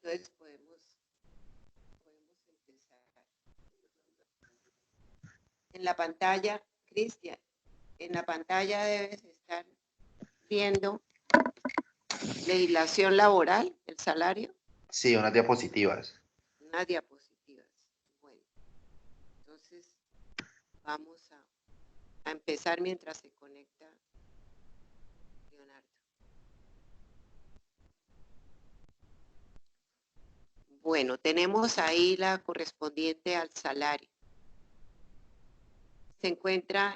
Entonces podemos empezar. En la pantalla, Cristian, en la pantalla debes estar viendo legislación laboral, el salario. Sí, unas diapositivas. Unas diapositivas. Bueno, entonces vamos a empezar mientras se conecta Leonardo. Bueno, tenemos ahí la correspondiente al salario.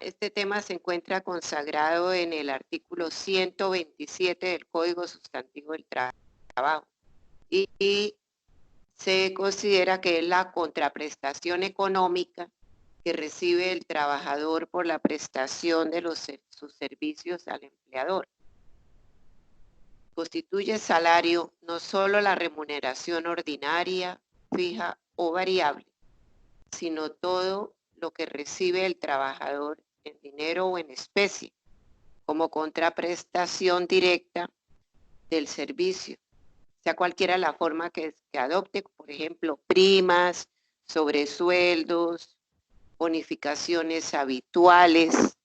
Este tema se encuentra consagrado en el artículo 127 del Código Sustantivo del Trabajo y se considera que es la contraprestación económica que recibe el trabajador por la prestación de sus servicios al empleador. Constituye salario no solo la remuneración ordinaria, fija o variable, sino todo lo que recibe el trabajador en dinero o en especie, como contraprestación directa del servicio, sea cualquiera la forma que adopte, por ejemplo, primas, sobresueldos, bonificaciones habituales,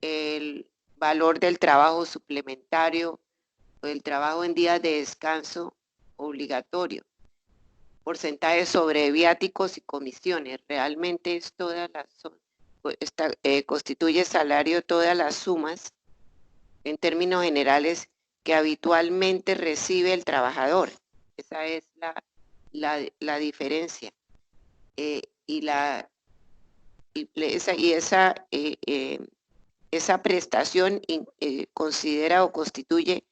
el valor del trabajo suplementario o del trabajo en días de descanso obligatorio, porcentajes sobre viáticos y comisiones. Realmente es constituye salario todas las sumas en términos generales que habitualmente recibe el trabajador. Esa es la diferencia. Esa prestación considera o constituye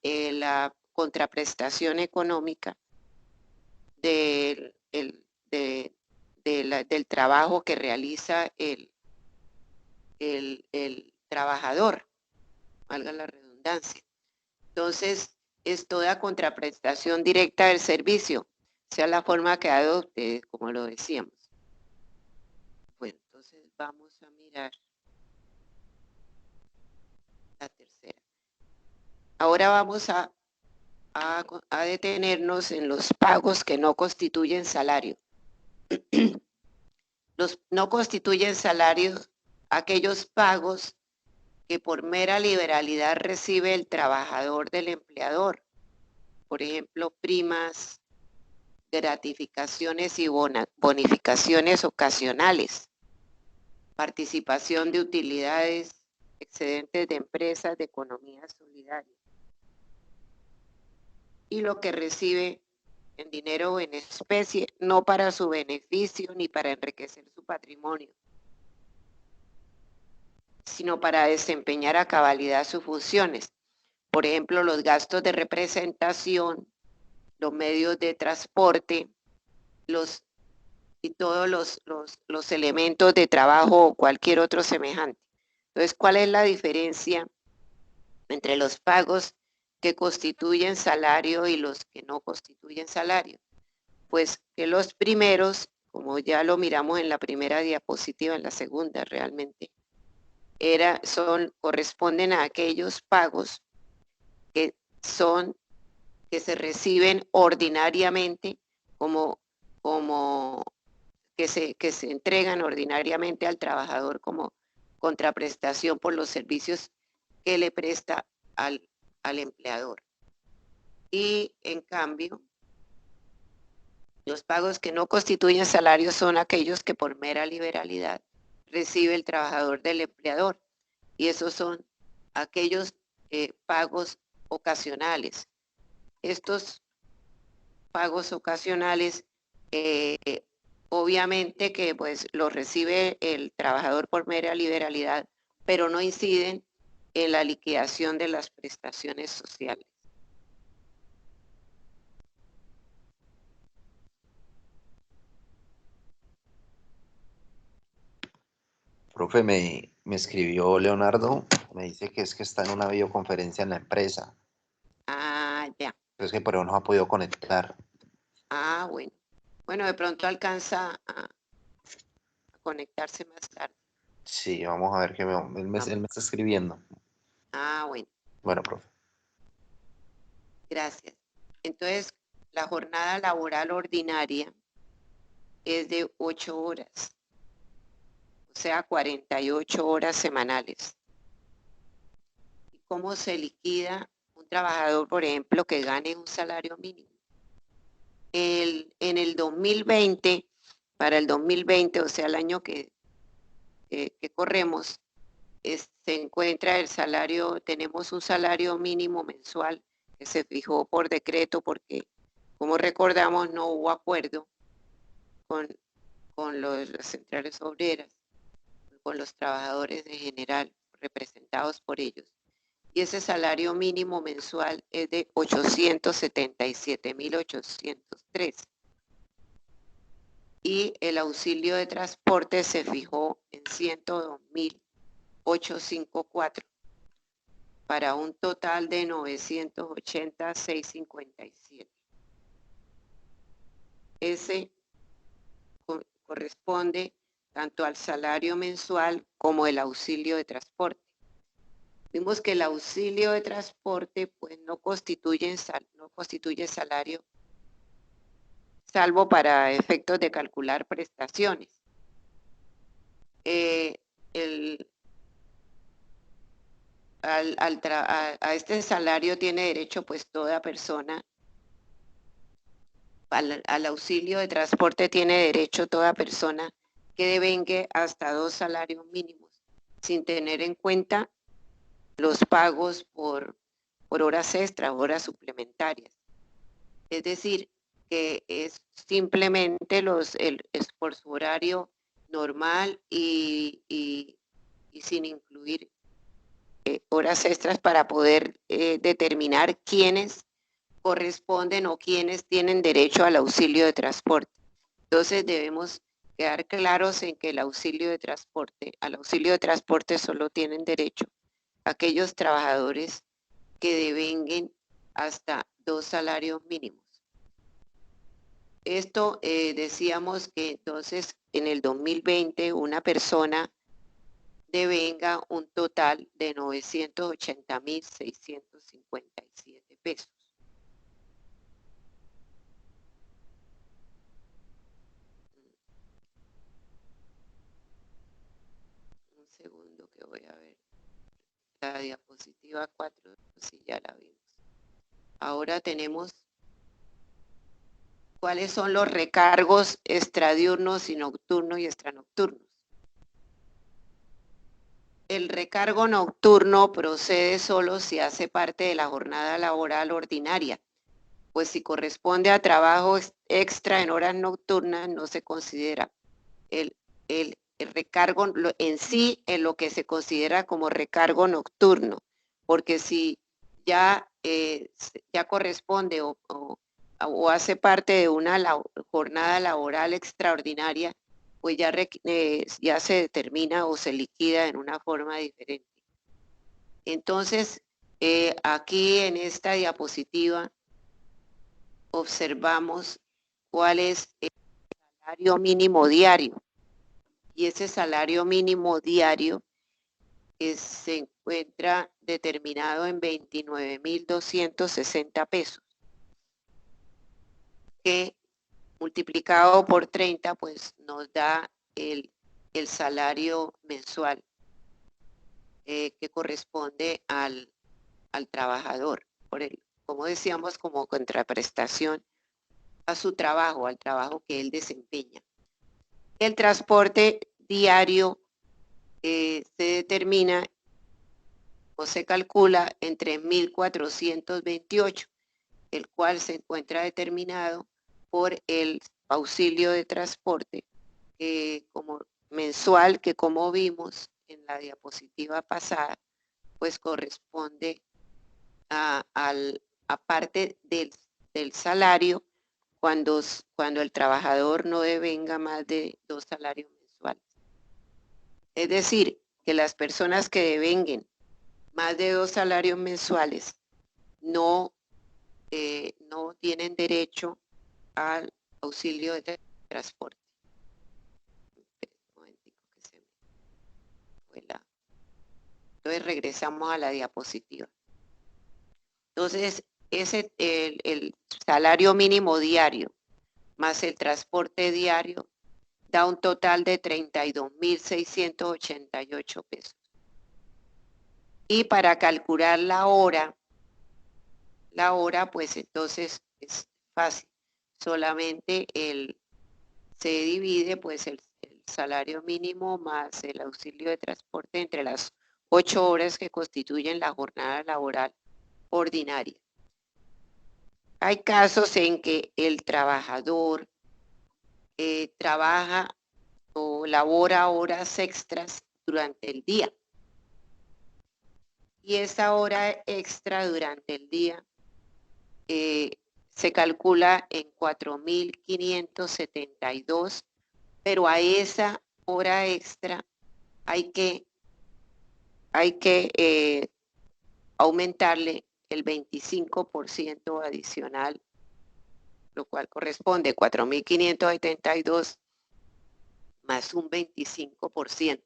la contraprestación económica del trabajo que realiza el trabajador, valga la redundancia. Entonces, es toda contraprestación directa del servicio, sea la forma que adopte, como lo decíamos. Bueno, entonces vamos a mirar la tercera. Ahora vamos a detenernos en los pagos que no constituyen salario. No constituyen salario aquellos pagos que por mera liberalidad recibe el trabajador del empleador. Por ejemplo, primas, gratificaciones y bonificaciones ocasionales, participación de utilidades, excedentes de empresas de economía solidaria. Y lo que recibe en dinero o en especie, no para su beneficio ni para enriquecer su patrimonio, sino para desempeñar a cabalidad sus funciones. Por ejemplo, los gastos de representación, los medios de transporte, y todos los elementos de trabajo o cualquier otro semejante. Entonces, ¿cuál es la diferencia entre los pagos que constituyen salario y los que no constituyen salario? Pues que los primeros, como ya lo miramos en la primera diapositiva, en la segunda realmente, corresponden a aquellos pagos que se reciben ordinariamente que se entregan ordinariamente al trabajador como contraprestación por los servicios que le presta al empleador. Y en cambio, los pagos que no constituyen salarios son aquellos que por mera liberalidad recibe el trabajador del empleador. Y esos son aquellos pagos ocasionales. Estos pagos ocasionales, obviamente que pues los recibe el trabajador por mera liberalidad, pero no inciden en la liquidación de las prestaciones sociales. Profe, me escribió Leonardo, me dice que es que está en una videoconferencia en la empresa. Ah, ya. Es que por eso no ha podido conectar. Ah, bueno. Bueno, de pronto alcanza a conectarse más tarde. Sí, vamos a ver que él me está escribiendo. Ah, bueno. Bueno, profe. Gracias. Entonces, la jornada laboral ordinaria es de 8 horas, o sea, 48 horas semanales. ¿Y cómo se liquida un trabajador, por ejemplo, que gane un salario mínimo? En el 2020, para el 2020, o sea, el año que corremos, se encuentra el salario, tenemos un salario mínimo mensual que se fijó por decreto porque, como recordamos, no hubo acuerdo con las centrales obreras, con los trabajadores en general, representados por ellos. Y ese salario mínimo mensual es de 877.803. Y el auxilio de transporte se fijó en 102.854 para un total de 980.657. Ese corresponde tanto al salario mensual como el auxilio de transporte. Vimos que el auxilio de transporte pues no constituye salario, salvo para efectos de calcular prestaciones. A este salario tiene derecho pues toda persona, al auxilio de transporte tiene derecho toda persona que devengue hasta 2 salarios mínimos, sin tener en cuenta los pagos por horas extras, horas suplementarias. Es decir, que es simplemente el esfuerzo horario normal y sin incluir horas extras para poder determinar quiénes corresponden o quiénes tienen derecho al auxilio de transporte. Entonces debemos quedar claros en que al auxilio de transporte solo tienen derecho aquellos trabajadores que devenguen hasta 2 salarios mínimos. Esto decíamos que entonces en el 2020 una persona devenga un total de 980.657 pesos. Un segundo que voy a ver. La diapositiva 4, sí, ya la vimos. Ahora tenemos cuáles son los recargos extradiurnos y nocturnos y extranocturnos. El recargo nocturno procede solo si hace parte de la jornada laboral ordinaria, pues si corresponde a trabajo extra en horas nocturnas no se considera. El recargo en sí en lo que se considera como recargo nocturno, porque si ya corresponde o hace parte de una jornada laboral extraordinaria, pues ya se determina o se liquida en una forma diferente. Entonces, aquí en esta diapositiva observamos cuál es el salario mínimo diario. Y ese salario mínimo diario se encuentra determinado en 29.260 pesos, que multiplicado por 30 pues nos da el salario mensual que corresponde al trabajador, como decíamos, como contraprestación a su trabajo, al trabajo que él desempeña. El transporte diario se determina o se calcula en 3.428, el cual se encuentra determinado por el auxilio de transporte como mensual, que como vimos en la diapositiva pasada, pues corresponde a parte del salario cuando el trabajador no devenga más de 2 salarios mensuales. Es decir, que las personas que devenguen más de 2 salarios mensuales no tienen derecho al auxilio de transporte. Entonces regresamos a la diapositiva. Entonces, el salario mínimo diario más el transporte diario da un total de 32.688 pesos. Y para calcular la hora pues entonces es fácil. Solamente se divide pues el salario mínimo más el auxilio de transporte entre las 8 horas que constituyen la jornada laboral ordinaria. Hay casos en que el trabajador trabaja o labora horas extras durante el día. Y esa hora extra durante el día se calcula en 4.572, pero a esa hora extra hay que aumentarle el 25% adicional, lo cual corresponde a 4.572 más un 25%.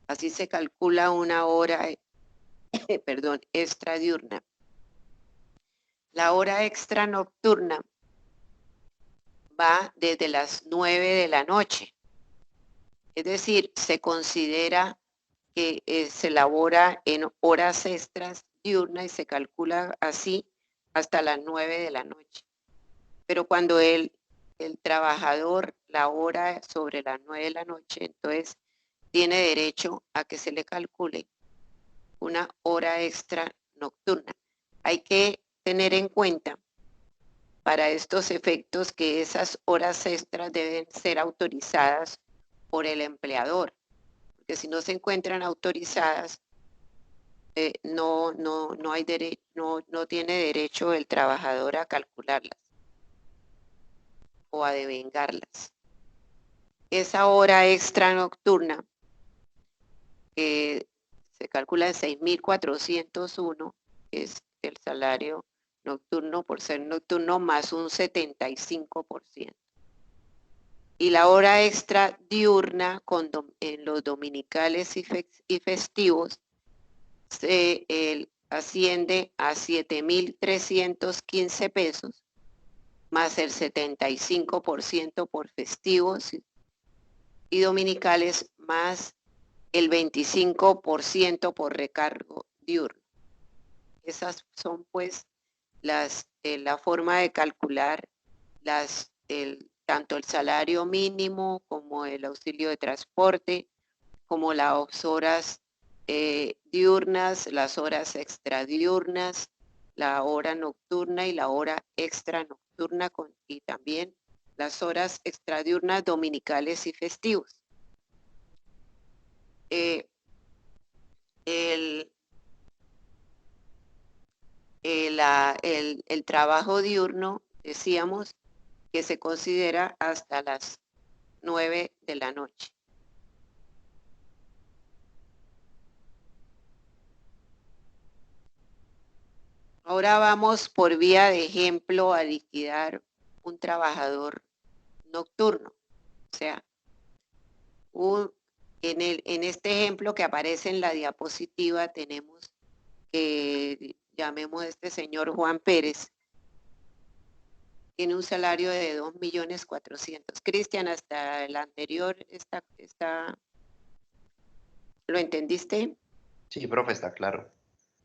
Así se calcula una hora extra diurna. La hora extra nocturna va desde las 9 de la noche. Es decir, se considera que se labora en horas extras diurnas y se calcula así hasta las 9 de la noche. Pero cuando el trabajador labora sobre las 9 de la noche, entonces tiene derecho a que se le calcule una hora extra nocturna. Hay que tener en cuenta para estos efectos que esas horas extras deben ser autorizadas por el empleador, porque si no se encuentran autorizadas, no tiene derecho el trabajador a calcularlas o a devengarlas. Esa hora extra nocturna se calcula en 6.401, es el salario nocturno por ser nocturno más un 75%. Y la hora extra diurna en los dominicales y festivos asciende a 7.315 pesos más el 75% por festivos y dominicales más el 25% por recargo diurno. Esas son pues la forma de calcular tanto el salario mínimo como el auxilio de transporte, como las horas diurnas, las horas extradiurnas, la hora nocturna y la hora extra nocturna y también las horas extradiurnas dominicales y festivos. El trabajo diurno, decíamos, que se considera hasta las 9 de la noche. Ahora vamos por vía de ejemplo a liquidar un trabajador nocturno. O sea, en este ejemplo que aparece en la diapositiva tenemos que llamemos a este señor Juan Pérez. Tiene un salario de 2.400.000. Cristian, hasta el anterior ¿lo entendiste? Sí, profe, está claro.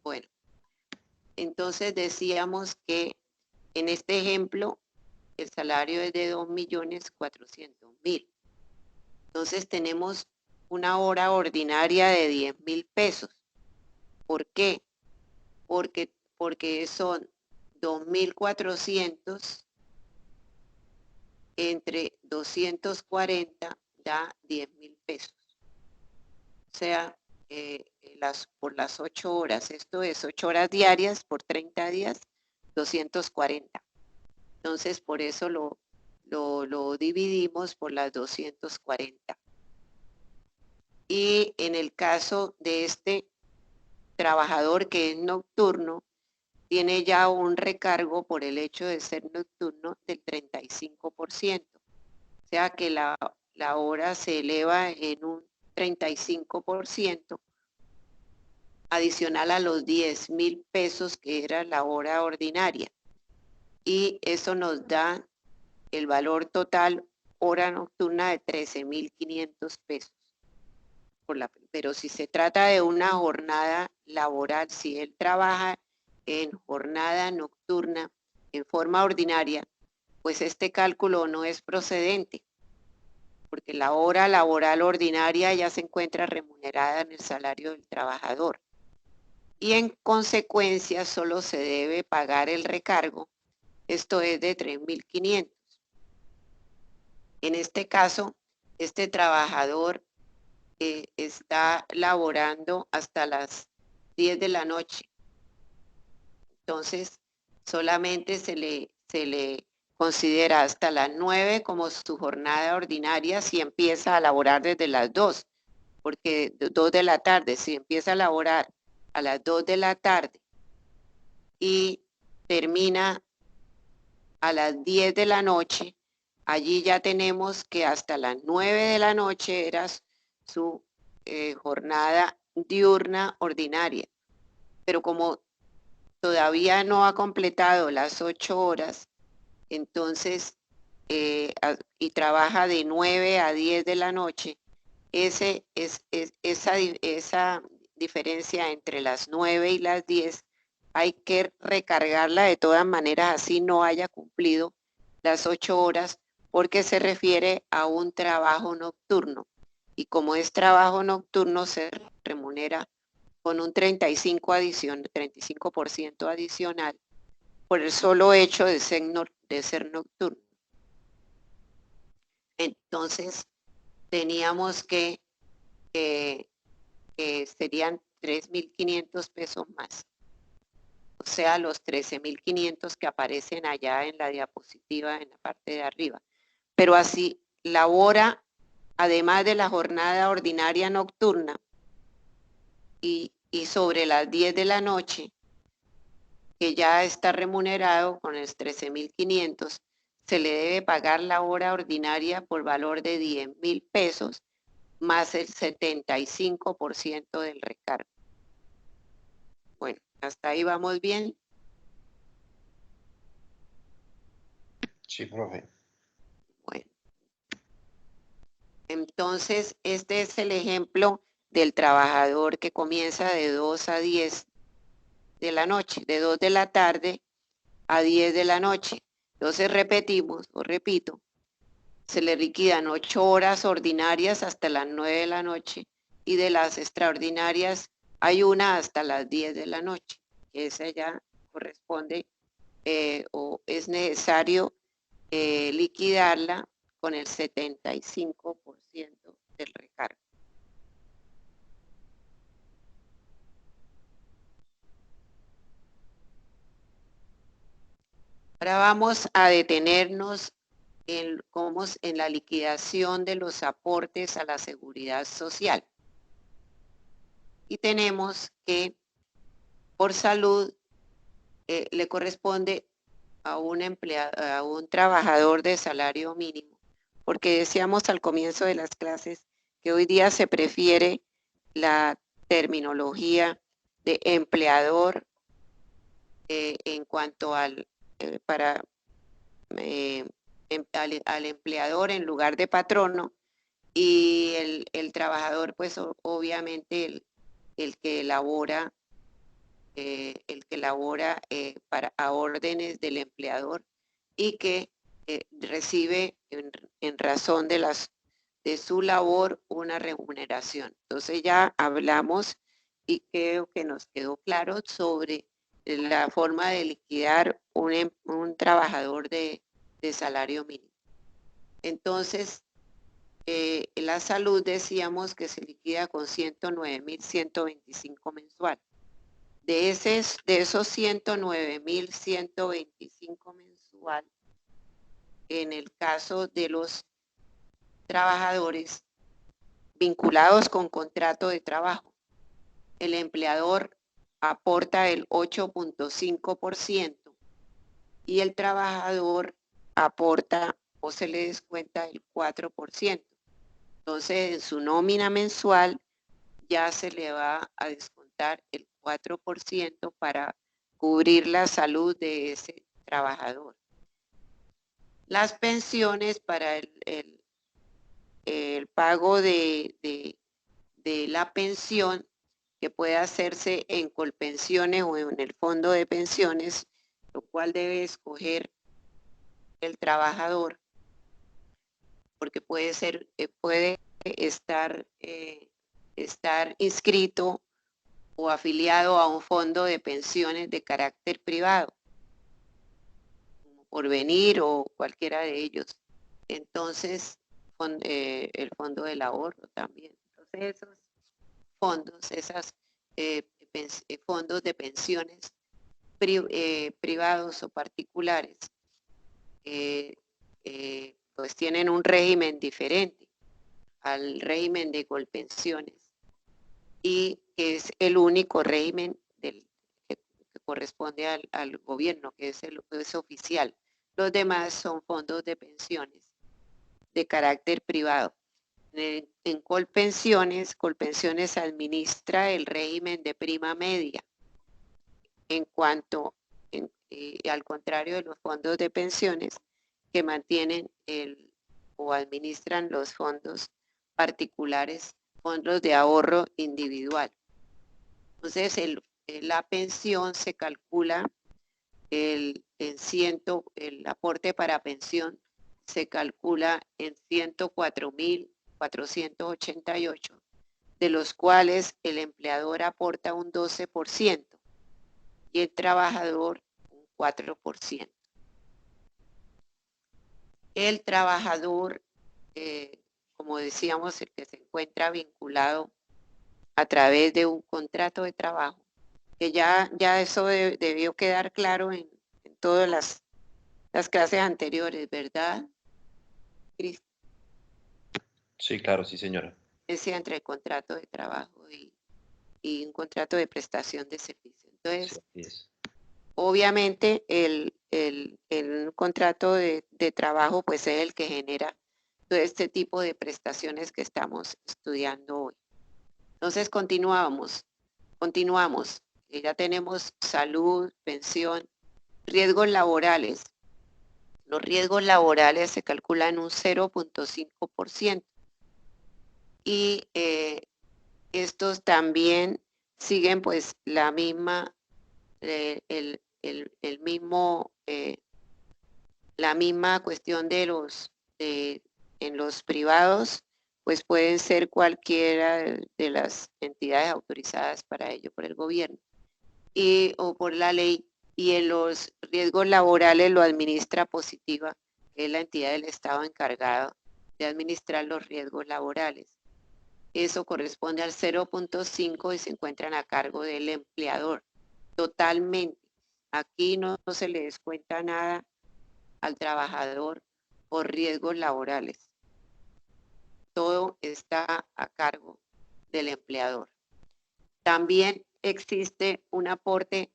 Bueno, entonces decíamos que en este ejemplo el salario es de 2.400.000. Entonces tenemos una hora ordinaria de 10.000 pesos. ¿Por qué? Porque son 2.400 entre 240 da 10.000 pesos. O sea, por las 8 horas, esto es 8 horas diarias por 30 días, 240. Entonces, por eso lo dividimos por las 240. Y en el caso de este trabajador que es nocturno, tiene ya un recargo por el hecho de ser nocturno del 35%. O sea que la hora se eleva en un 35% adicional a los 10.000 pesos que era la hora ordinaria. Y eso nos da el valor total hora nocturna de 13.500 pesos. Pero si se trata de una jornada laboral, si él trabaja en jornada nocturna en forma ordinaria, pues este cálculo no es procedente, porque la hora laboral ordinaria ya se encuentra remunerada en el salario del trabajador. Y en consecuencia solo se debe pagar el recargo, esto es de 3.500. En este caso, este trabajador está laborando hasta las 10 de la noche. Entonces, solamente se le considera hasta las 9 como su jornada ordinaria si empieza a laborar desde las 2, porque 2 de la tarde, si empieza a laborar a las 2 de la tarde y termina a las 10 de la noche, allí ya tenemos que hasta las 9 de la noche era su jornada diurna ordinaria. Pero como todavía no ha completado las 8 horas, entonces, y trabaja de 9 a 10 de la noche, esa diferencia entre las 9 y las 10 hay que recargarla de todas maneras, así no haya cumplido las 8 horas, porque se refiere a un trabajo nocturno. Y como es trabajo nocturno, se remunera con un 35% adicional por el solo hecho de ser nocturno. Entonces, teníamos que serían 3.500 pesos más. O sea, los 13.500 que aparecen allá en la diapositiva en la parte de arriba. Pero así labora, además de la jornada ordinaria nocturna, y sobre las 10 de la noche, que ya está remunerado con los 13.500, se le debe pagar la hora ordinaria por valor de 10.000 pesos más el 75% del recargo. Bueno, hasta ahí vamos bien. Sí, profe. Bueno. Entonces, este es el ejemplo del trabajador que comienza de 2 a 10 de la noche, de 2 de la tarde a 10 de la noche. Entonces repetimos, o repito, se le liquidan 8 horas ordinarias hasta las 9 de la noche y de las extraordinarias hay una hasta las 10 de la noche. Esa ya corresponde o es necesario liquidarla con el 75% del recargo. Ahora vamos a detenernos en la liquidación de los aportes a la seguridad social. Y tenemos que por salud le corresponde a un trabajador de salario mínimo, porque decíamos al comienzo de las clases que hoy día se prefiere la terminología de empleador en cuanto al empleador en lugar de patrono, y el trabajador, pues obviamente el que elabora a órdenes del empleador y que recibe en razón de su labor una remuneración. Entonces ya hablamos y creo que nos quedó claro sobre la forma de liquidar un trabajador de salario mínimo. Entonces, la salud decíamos que se liquida con 109.125 mensual. De esos 109.125 mensual, en el caso de los trabajadores vinculados con contrato de trabajo, el empleador aporta el 8.5% y el trabajador aporta o se le descuenta el 4%. Entonces, en su nómina mensual ya se le va a descontar aportar el 4% para cubrir la salud de ese trabajador. Las pensiones para el pago de la pensión, que puede hacerse en Colpensiones o en el fondo de pensiones, lo cual debe escoger el trabajador, porque puede estar inscrito o afiliado a un fondo de pensiones de carácter privado, como Porvenir o cualquiera de ellos. Entonces, el fondo del ahorro también. Entonces, esos fondos, fondos de pensiones privados o particulares, pues tienen un régimen diferente al régimen de Colpensiones, y que es el único régimen que corresponde al gobierno, que es oficial. Los demás son fondos de pensiones de carácter privado. En Colpensiones administra el régimen de prima media, en cuanto, al contrario de los fondos de pensiones, que mantienen o administran los fondos particulares, fondos de ahorro individual. Entonces, la pensión se calcula, el aporte para pensión se calcula en 104.488, de los cuales el empleador aporta un 12% y el trabajador un 4%. El trabajador, como decíamos, el que se encuentra vinculado a través de un contrato de trabajo, que ya eso debió quedar claro en todas las clases anteriores, ¿verdad, Cris? Sí, claro, sí, señora. Decía entre el contrato de trabajo y un contrato de prestación de servicio. Entonces, Sí, obviamente, el contrato de trabajo pues es el que genera todo este tipo de prestaciones que estamos estudiando hoy. Entonces, continuamos. Ya tenemos salud, pensión, riesgos laborales. Los riesgos laborales se calculan en un 0.5%. Y estos también siguen pues la misma, la misma cuestión de en los privados, pues pueden ser cualquiera de las entidades autorizadas para ello por el gobierno o por la ley, y en los riesgos laborales lo administra Positiva, que es la entidad del Estado encargada de administrar los riesgos laborales. Eso corresponde al 0.5 y se encuentran a cargo del empleador totalmente. Aquí no se le descuenta nada al trabajador por riesgos laborales. Todo está a cargo del empleador. También existe un aporte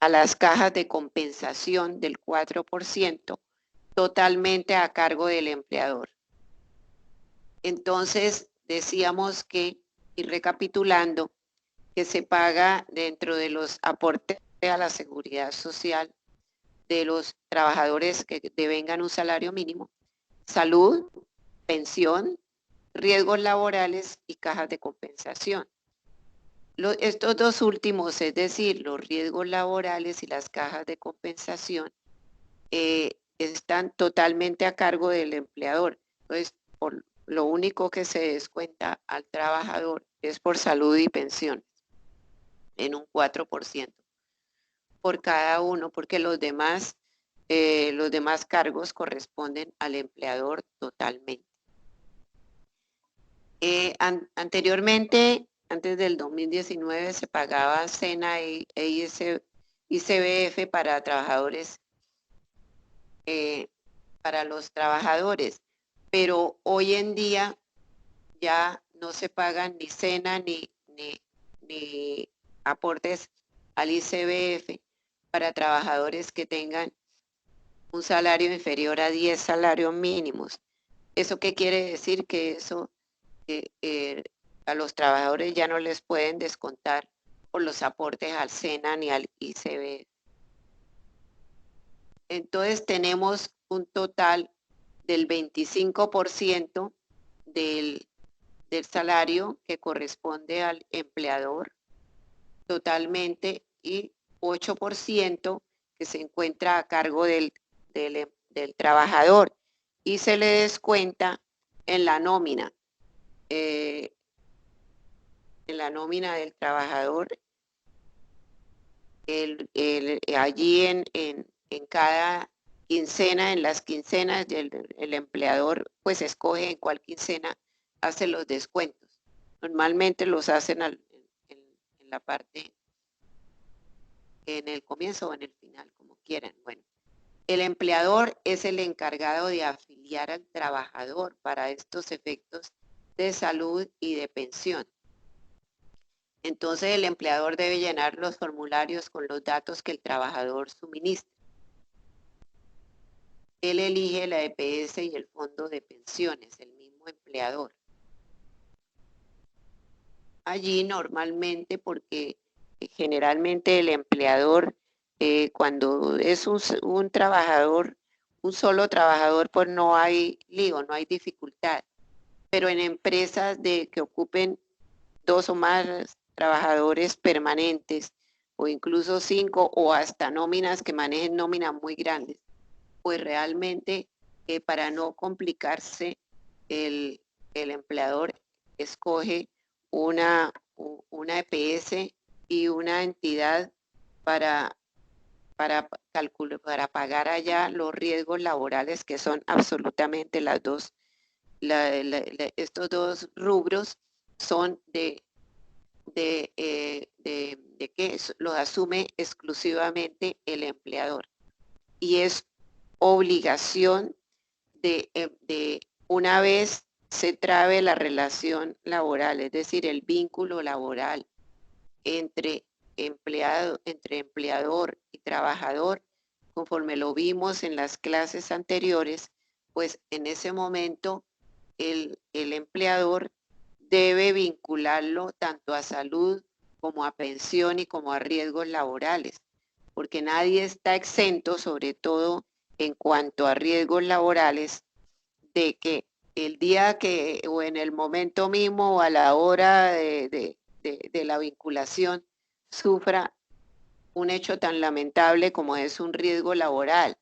a las cajas de compensación del 4%, totalmente a cargo del empleador. Entonces, decíamos que, y recapitulando, que se paga dentro de los aportes a la seguridad social de los trabajadores que devengan un salario mínimo, salud, pensión, riesgos laborales y cajas de compensación. Estos dos últimos, es decir, los riesgos laborales y las cajas de compensación, están totalmente a cargo del empleador. Entonces, lo único que se descuenta al trabajador es por salud y pensión, en un 4% por cada uno, porque los demás cargos corresponden al empleador totalmente. Anteriormente, antes del 2019, se pagaba SENA e ICBF para trabajadores, para los trabajadores, pero hoy en día ya no se pagan ni SENA ni aportes al ICBF para trabajadores que tengan un salario inferior a 10 salarios mínimos. ¿Eso qué quiere decir? Que eso A los trabajadores ya no les pueden descontar por los aportes al SENA ni al ICB. Entonces tenemos un total del 25% del salario que corresponde al empleador totalmente y 8% que se encuentra a cargo del trabajador y se le descuenta en la nómina. En la nómina del trabajador, allí en cada quincena, en las quincenas, el empleador pues escoge en cuál quincena hace los descuentos. Normalmente los hacen en la parte, en el comienzo o en el final, como quieran. Bueno, el empleador es el encargado de afiliar al trabajador para estos efectos de salud y de pensión. Entonces el empleador debe llenar los formularios con los datos que el trabajador suministra. Él elige la EPS y el fondo de pensiones, el mismo empleador. Allí normalmente, porque generalmente el empleador, cuando es un trabajador, un solo trabajador, pues no hay lío, no hay dificultad. Pero en empresas que ocupen 2 o más trabajadores permanentes, o incluso 5, o hasta nóminas que manejen nóminas muy grandes, pues realmente para no complicarse, el empleador escoge una EPS y una entidad para pagar allá los riesgos laborales, que son absolutamente las dos. Estos dos rubros son de que los asume exclusivamente el empleador. Y es obligación de una vez se trabe la relación laboral, es decir, el vínculo laboral entre empleador y trabajador, conforme lo vimos en las clases anteriores, pues en ese momento el empleador debe vincularlo tanto a salud como a pensión y como a riesgos laborales, porque nadie está exento, sobre todo en cuanto a riesgos laborales, de que el día que o en el momento mismo o a la hora de la vinculación sufra un hecho tan lamentable como es un riesgo laboral,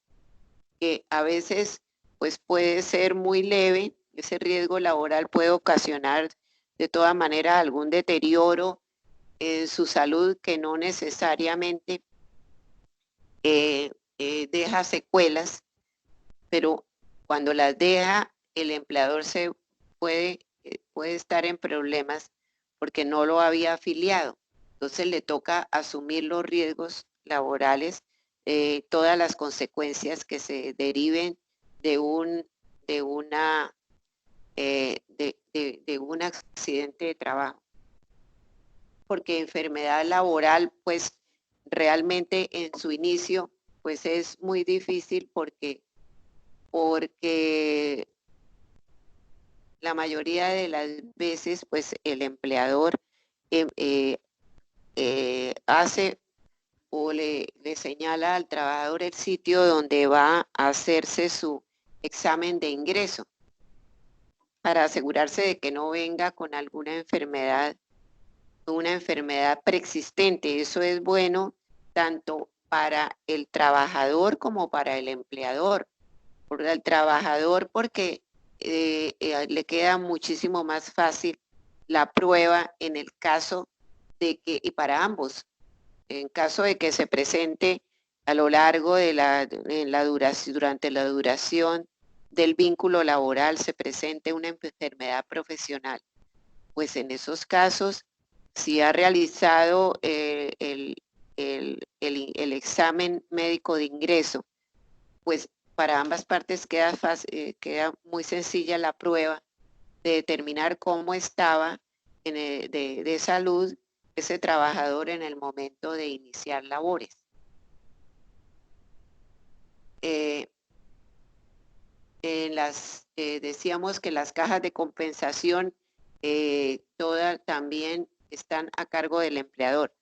que a veces pues puede ser muy leve. Ese riesgo laboral puede ocasionar de todas maneras algún deterioro en su salud que no necesariamente deja secuelas, pero cuando las deja, el empleador puede estar en problemas porque no lo había afiliado. Entonces le toca asumir los riesgos laborales, todas las consecuencias que se deriven de un accidente de trabajo. Porque enfermedad laboral, pues realmente en su inicio, pues es muy difícil porque la mayoría de las veces, pues el empleador hace o le señala al trabajador el sitio donde va a hacerse su examen de ingreso para asegurarse de que no venga con alguna enfermedad, una enfermedad preexistente. Eso es bueno tanto para el trabajador como para el empleador. Por el trabajador porque le queda muchísimo más fácil la prueba en el caso de que, y para ambos, en caso de que se presente a lo largo de durante la duración del vínculo laboral, se presente una enfermedad profesional, pues en esos casos, si ha realizado el examen médico de ingreso, pues para ambas partes queda muy sencilla la prueba de determinar cómo estaba de salud ese trabajador en el momento de iniciar labores. Decíamos que las cajas de compensación todas también están a cargo del empleador.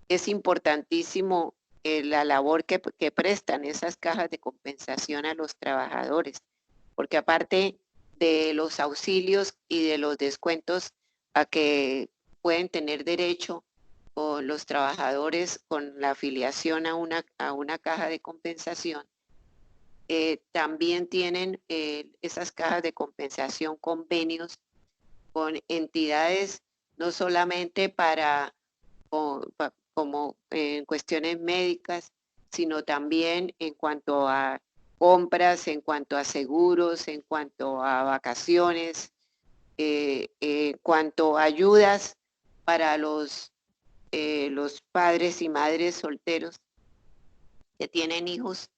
Es importantísimo la labor que prestan esas cajas de compensación a los trabajadores, porque aparte de los auxilios y de los descuentos a que pueden tener derecho o los trabajadores con la afiliación a una caja de compensación, también tienen esas cajas de compensación convenios con entidades no solamente como en cuestiones médicas, sino también en cuanto a compras, en cuanto a seguros, en cuanto a vacaciones, en cuanto a ayudas para los padres y madres solteros que tienen hijos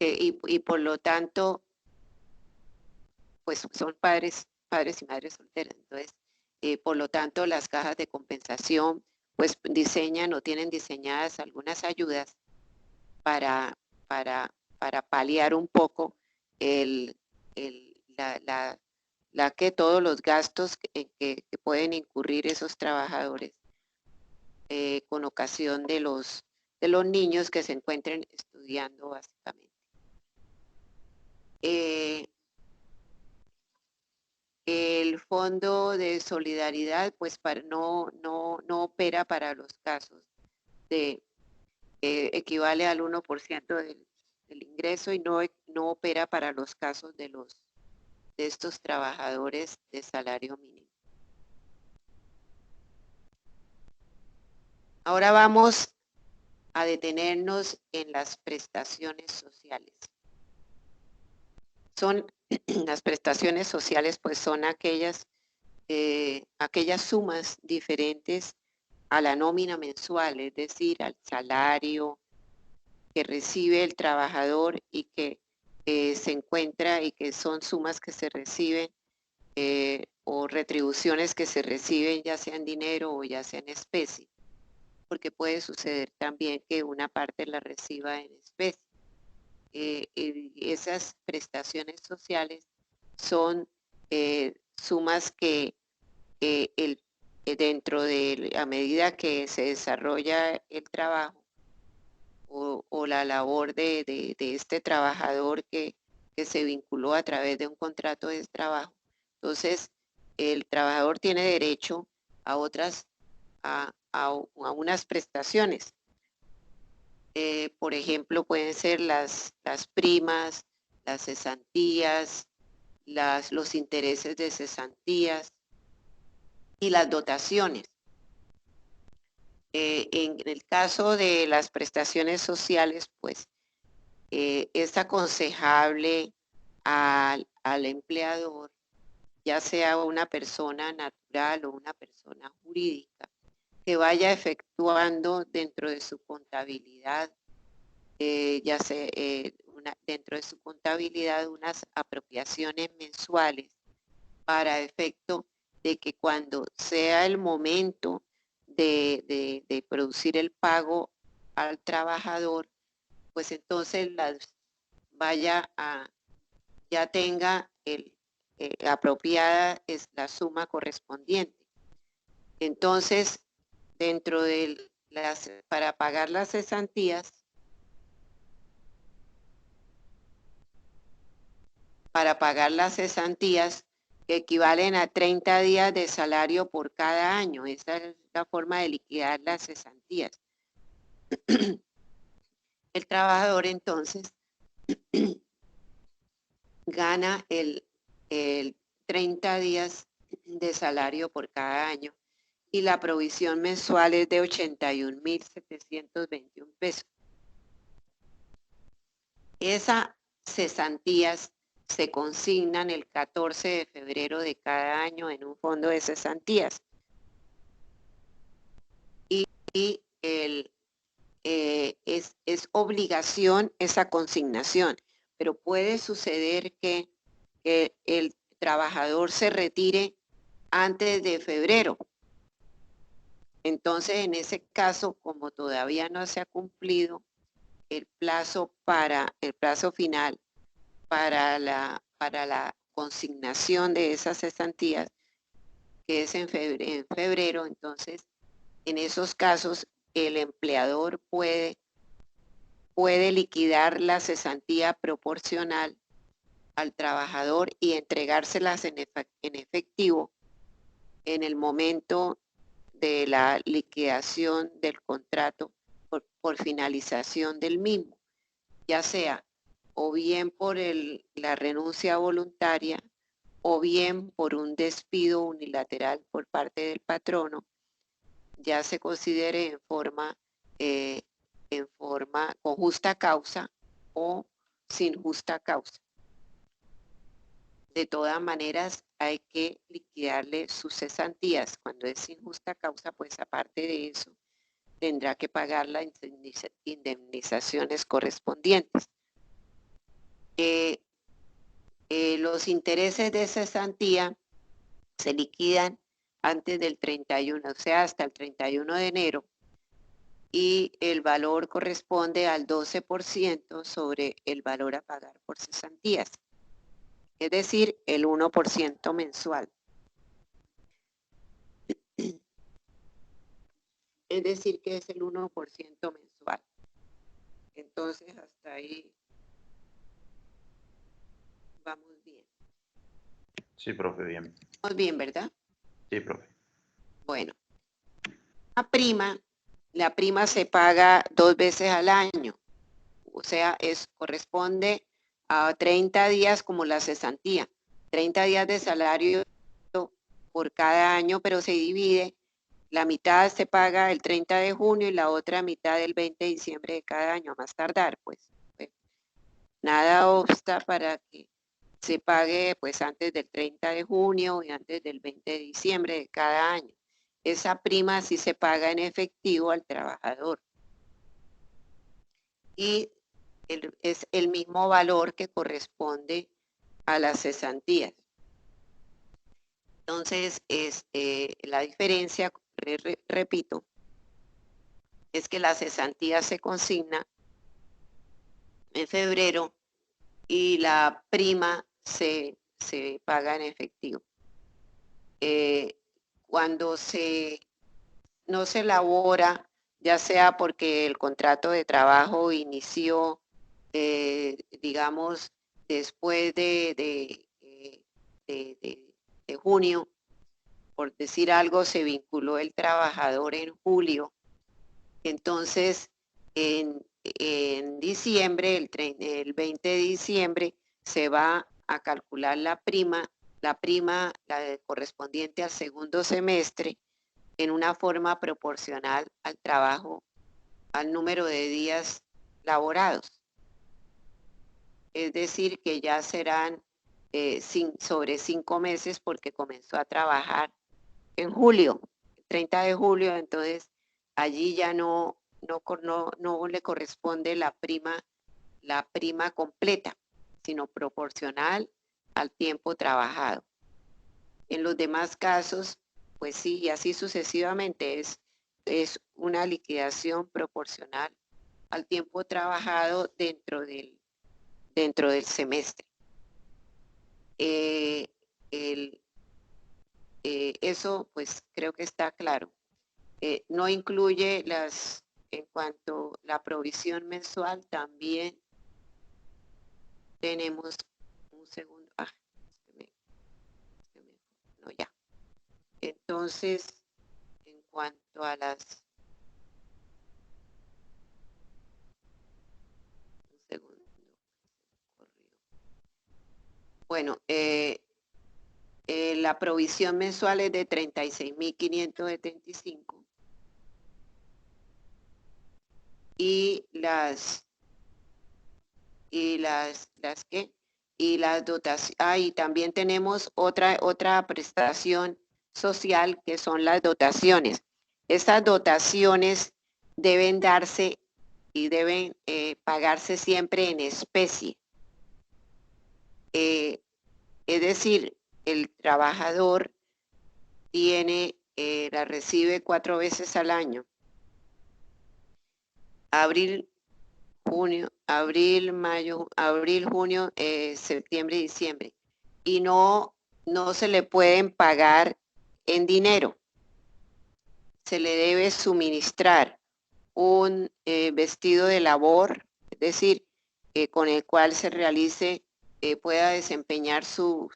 y por lo tanto pues son padres y madres solteras. Entonces, por lo tanto, las cajas de compensación pues diseñan o tienen diseñadas algunas ayudas para, para paliar un poco el, que todos los gastos que pueden incurrir esos trabajadores con ocasión de los niños que se encuentren estudiando básicamente. El Fondo de Solidaridad pues no opera para los casos de equivale al 1% del ingreso y no opera para los casos de estos trabajadores de salario mínimo. Ahora vamos a detenernos en las prestaciones sociales. Las prestaciones sociales pues son aquellas sumas diferentes a la nómina mensual, es decir, al salario que recibe el trabajador y que se encuentra y que son sumas que se reciben o retribuciones que se reciben ya sea en dinero o ya sea en especie, porque puede suceder también que una parte la reciba en especie. Esas prestaciones sociales son sumas que dentro de a medida que se desarrolla el trabajo o la labor de este trabajador que se vinculó a través de un contrato de trabajo, entonces el trabajador tiene derecho a otras, a unas prestaciones. Por ejemplo, pueden ser las primas, las cesantías, los intereses de cesantías y las dotaciones. En el caso de las prestaciones sociales, pues es aconsejable al empleador, ya sea una persona natural o una persona jurídica, que vaya efectuando dentro de su contabilidad, dentro de su contabilidad unas apropiaciones mensuales para efecto de que cuando sea el momento de producir el pago al trabajador, pues entonces ya tenga apropiada es la suma correspondiente. Entonces, dentro de para pagar las cesantías, que equivalen a 30 días de salario por cada año. Esa es la forma de liquidar las cesantías. El trabajador entonces gana el 30 días de salario por cada año y la provisión mensual es de 81.721 pesos. Esas cesantías se consignan el 14 de febrero de cada año en un fondo de cesantías. Y es obligación esa consignación, pero puede suceder que el trabajador se retire antes de febrero. Entonces, en ese caso, como todavía no se ha cumplido el plazo final para la consignación de esas cesantías, que es en febrero, entonces en esos casos el empleador puede liquidar la cesantía proporcional al trabajador y entregárselas en efectivo en el momento de la liquidación del contrato por finalización del mismo, ya sea o bien por la renuncia voluntaria o bien por un despido unilateral por parte del patrono, ya se considere en forma con justa causa o sin justa causa. De todas maneras, hay que liquidarle sus cesantías. Cuando es sin justa causa, pues aparte de eso, tendrá que pagar las indemnizaciones correspondientes. Los intereses de cesantía se liquidan antes del 31, o sea, hasta el 31 de enero, y el valor corresponde al 12% sobre el valor a pagar por cesantías, es decir, el 1% mensual. Es decir, que es el 1% mensual. Entonces, hasta ahí vamos bien. Sí, profe, bien. Vamos bien, ¿verdad? Sí, profe. Bueno, la prima se paga 2 veces al año. O sea, corresponde a 30 días como la cesantía. 30 días de salario por cada año, pero se divide. La mitad se paga el 30 de junio y la otra mitad el 20 de diciembre de cada año, a más tardar, pues. Nada obsta para que se pague pues antes del 30 de junio y antes del 20 de diciembre de cada año. Esa prima sí se paga en efectivo al trabajador. Y es el mismo valor que corresponde a las cesantías. Entonces, la diferencia, repito, es que la cesantía se consigna en febrero y la prima se paga en efectivo. Cuando no se elabora, ya sea porque el contrato de trabajo inició, digamos, después de junio, por decir algo, se vinculó el trabajador en julio. Entonces, en diciembre, el 20 de diciembre, se va a calcular la prima correspondiente al segundo semestre, en una forma proporcional al trabajo, al número de días laborados. Es decir, que ya serán sobre 5 meses porque comenzó a trabajar en julio, 30 de julio, entonces allí ya no le corresponde la prima completa, sino proporcional al tiempo trabajado. En los demás casos, pues sí, y así sucesivamente, es una liquidación proporcional al tiempo trabajado dentro del semestre. Eso pues creo que está claro. No incluye en cuanto a la provisión mensual, también tenemos un segundo. No, ya. Entonces, en cuanto a un segundo. Bueno, la provisión mensual es de 36.575 y las dotaciones. Y también tenemos otra prestación social que son las dotaciones. Estas dotaciones deben darse y deben pagarse siempre en especie. Es decir, el trabajador la recibe 4 veces al año. Abril, junio, septiembre y diciembre. y no se le pueden pagar en dinero. Se le debe suministrar un vestido de labor, es decir, con el cual se realice, pueda desempeñar su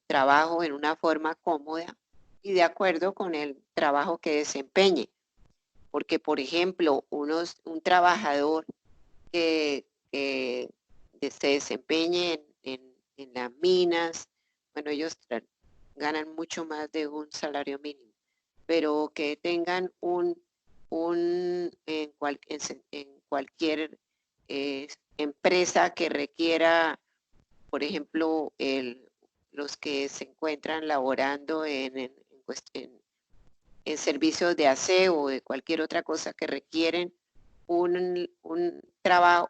trabajo en una forma cómoda y de acuerdo con el trabajo que desempeñe. Porque, por ejemplo, un trabajador que se desempeñe en las minas, bueno, ellos ganan mucho más de un salario mínimo, pero que tengan en cualquier empresa que requiera, por ejemplo, los que se encuentran laborando en servicios de aseo o de cualquier otra cosa que requieren un trabajo,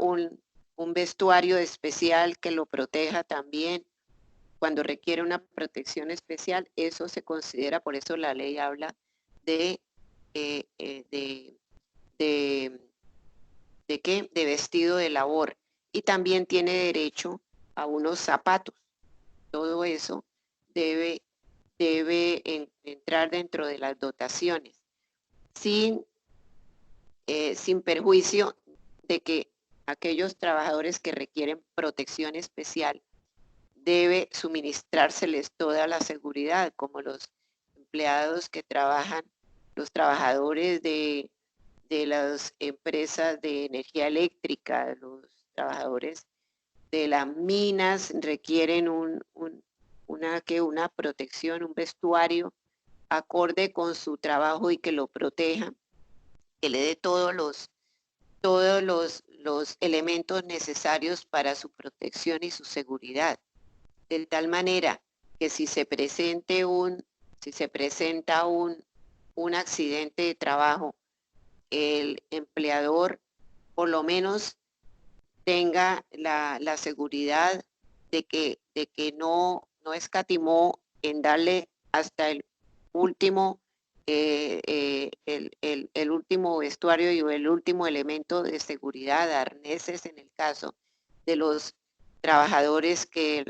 un vestuario especial que lo proteja también. Cuando requiere una protección especial, eso se considera, por eso la ley habla de, eh, eh, de, de, ¿de qué? De vestido de labor. Y también tiene derecho a unos zapatos. Todo eso debe entrar dentro de las dotaciones, sin perjuicio de que aquellos trabajadores que requieren protección especial debe suministrárseles toda la seguridad, como los empleados que trabajan, los trabajadores de las empresas de energía eléctrica, los trabajadores de las minas requieren una protección, un vestuario acorde con su trabajo y que lo proteja, que le dé todos los elementos necesarios para su protección y su seguridad. De tal manera que si se presenta un accidente de trabajo, el empleador por lo menos tenga la seguridad de que no escatimó en darle hasta el último, el último vestuario y el último elemento de seguridad, arneses en el caso de los trabajadores que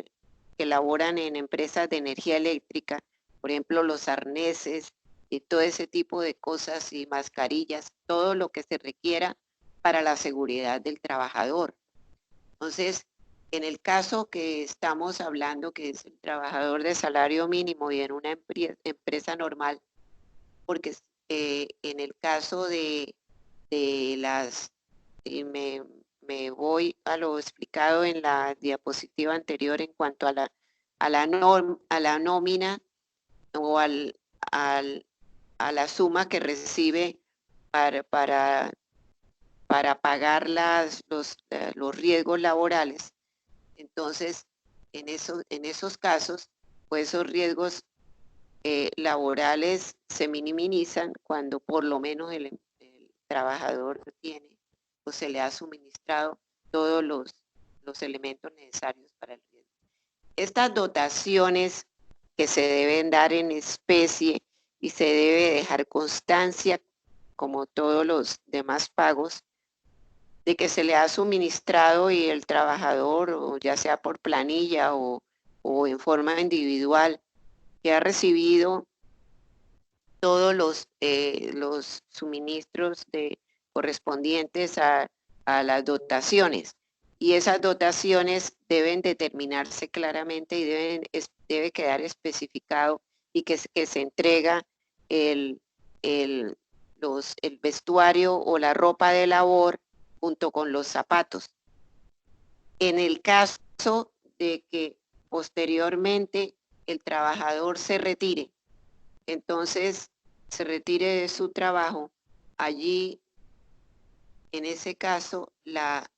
laboran en empresas de energía eléctrica, por ejemplo, los arneses y todo ese tipo de cosas y mascarillas, todo lo que se requiera para la seguridad del trabajador. Entonces, en el caso que estamos hablando, que es el trabajador de salario mínimo y en una empresa normal, porque en el caso de las, me voy a lo explicado en la diapositiva anterior en cuanto a la nómina o a la suma que recibe para pagar los riesgos laborales. Entonces, en esos casos, pues esos riesgos laborales se minimizan cuando por lo menos el trabajador tiene o se le ha suministrado todos los elementos necesarios para el riesgo. Estas dotaciones que se deben dar en especie y se debe dejar constancia, como todos los demás pagos, de que se le ha suministrado y el trabajador, o ya sea por planilla o en forma individual, que ha recibido todos los suministros correspondientes a las dotaciones. Y esas dotaciones deben determinarse claramente y debe quedar especificado y que se entrega el vestuario o la ropa de labor junto con los zapatos. En el caso de que posteriormente el trabajador se retire, entonces se retire de su trabajo, allí, en ese caso, la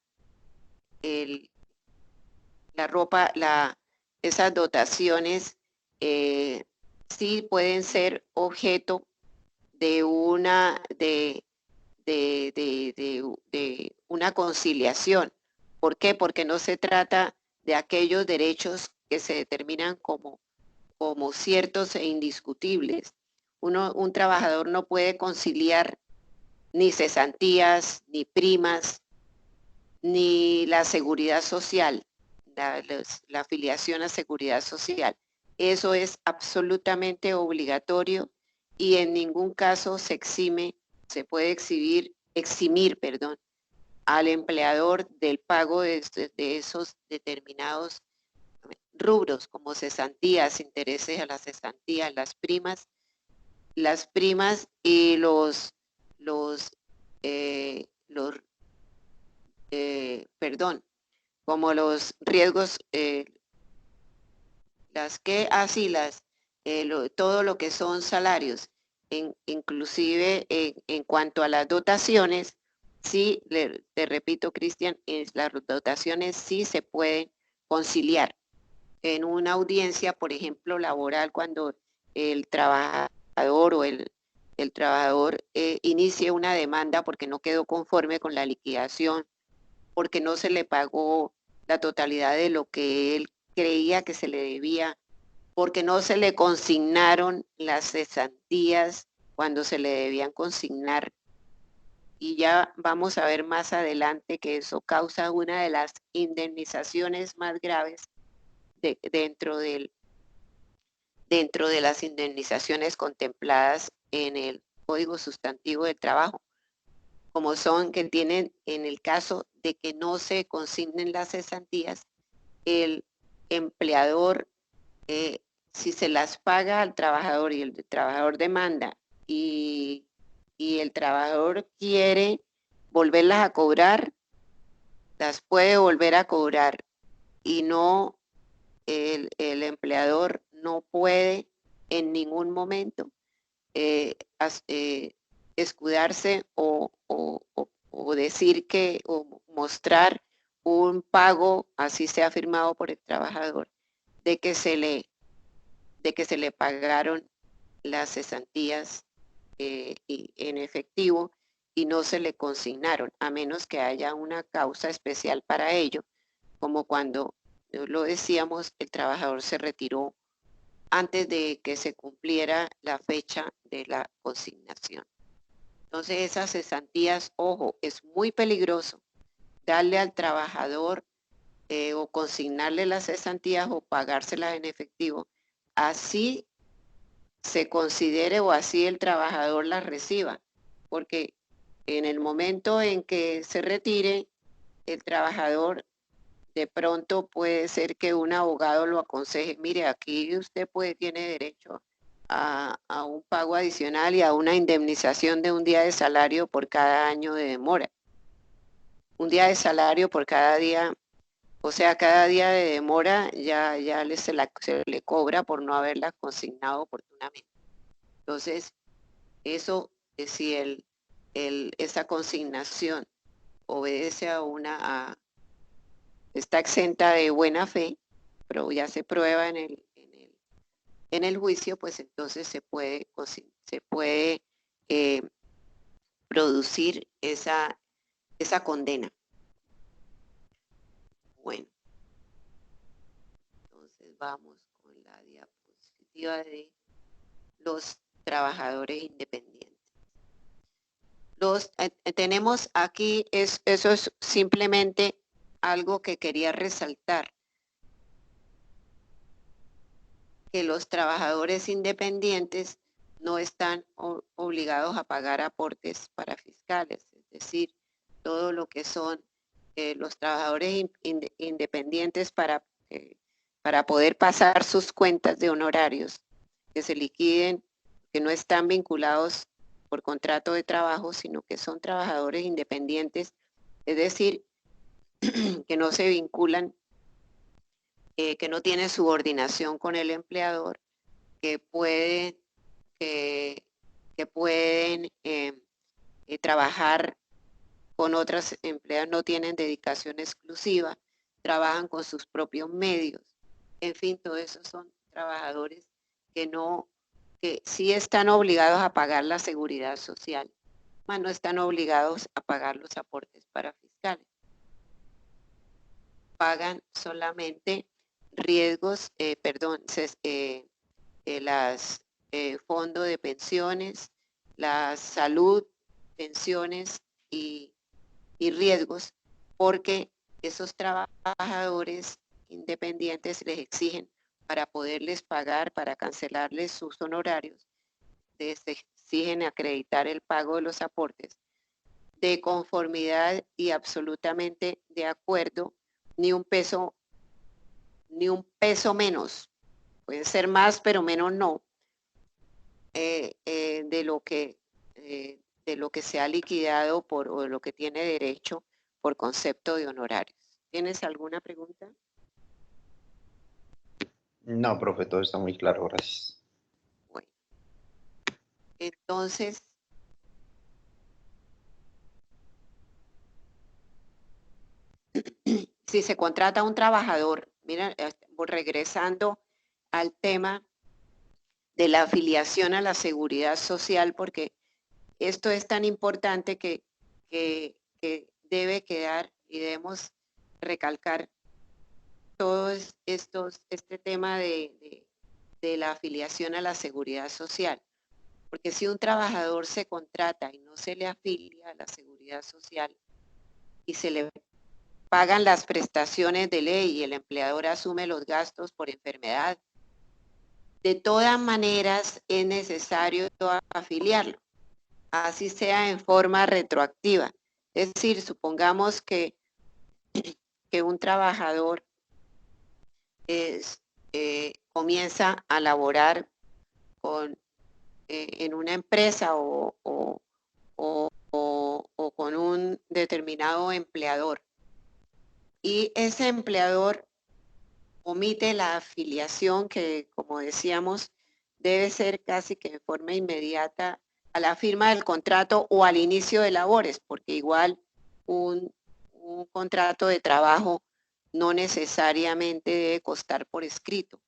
ropa, esas dotaciones sí pueden ser objeto de una conciliación. ¿Por qué? Porque no se trata de aquellos derechos que se determinan como ciertos e indiscutibles. Un trabajador no puede conciliar ni cesantías, ni primas, ni la seguridad social. la afiliación a seguridad social. Eso es absolutamente obligatorio y en ningún caso se puede eximir, perdón, al empleador del pago de esos determinados rubros, como cesantías, intereses a las cesantías, las primas y perdón, como los riesgos, todo lo que son salarios, inclusive en cuanto a las dotaciones, sí, te repito, Cristian, las dotaciones sí se pueden conciliar. En una audiencia, por ejemplo, laboral, cuando el trabajador el trabajador inicie una demanda porque no quedó conforme con la liquidación, porque no se le pagó la totalidad de lo que él creía que se le debía, porque no se le consignaron las cesantías cuando se le debían consignar. Y ya vamos a ver más adelante que eso causa una de las indemnizaciones más graves dentro de las indemnizaciones contempladas en el Código Sustantivo del Trabajo, como son que tienen, en el caso de que no se consignen las cesantías, el empleador, si se las paga al trabajador y el trabajador demanda y el trabajador quiere volverlas a cobrar, las puede volver a cobrar y no, el empleador no puede en ningún momento escudarse o decir que, o mostrar un pago, así sea firmado por el trabajador, de que se le pagaron las cesantías en efectivo y no se le consignaron, a menos que haya una causa especial para ello, como cuando lo decíamos, el trabajador se retiró antes de que se cumpliera la fecha de la consignación. Entonces esas cesantías, ojo, es muy peligroso darle al trabajador o consignarle las cesantías o pagárselas en efectivo, así se considere o así el trabajador las reciba, porque en el momento en que se retire, el trabajador de pronto puede ser que un abogado lo aconseje, mire, aquí usted tiene derecho a un pago adicional y a una indemnización de un día de salario por cada año de demora. Un día de salario por cada día, o sea, cada día de demora ya se le cobra por no haberla consignado oportunamente. Entonces, eso, si esa consignación obedece está exenta de buena fe, pero ya se prueba en el juicio, pues entonces se puede producir esa condena. Bueno, entonces vamos con la diapositiva de los trabajadores independientes. Tenemos aquí, eso es simplemente algo que quería resaltar, que los trabajadores independientes no están obligados a pagar aportes para fiscales, es decir, todo lo que son los trabajadores independientes para poder pasar sus cuentas de honorarios que se liquiden, que no están vinculados por contrato de trabajo, sino que son trabajadores independientes, es decir, que no se vinculan, que no tienen subordinación con el empleador, que pueden trabajar con otras empleadas, no tienen dedicación exclusiva, trabajan con sus propios medios. En fin, todos esos son trabajadores que sí están obligados a pagar la seguridad social, mas no están obligados a pagar los aportes para fiscales. Pagan solamente riesgos, las fondos de pensiones, la salud, pensiones y riesgos, porque esos trabajadores independientes les exigen para poderles pagar, para cancelarles sus honorarios, les exigen acreditar el pago de los aportes de conformidad y absolutamente de acuerdo, ni un peso menos. Pueden ser más, pero menos no, de lo que se ha liquidado o de lo que tiene derecho por concepto de honorarios. ¿Tienes alguna pregunta? No, profe, todo está muy claro, gracias. Bueno, entonces, si se contrata a un trabajador, mira, regresando al tema de la afiliación a la seguridad social, porque esto es tan importante que debe quedar y debemos recalcar todo este tema de la afiliación a la seguridad social. Porque si un trabajador se contrata y no se le afilia a la seguridad social y se le pagan las prestaciones de ley y el empleador asume los gastos por enfermedad, de todas maneras es necesario afiliarlo, así sea en forma retroactiva. Es decir, supongamos que un trabajador comienza a laborar en una empresa o con un determinado empleador y ese empleador omite la afiliación que, como decíamos, debe ser casi que de forma inmediata a la firma del contrato o al inicio de labores, porque igual un contrato de trabajo no necesariamente debe constar por escrito.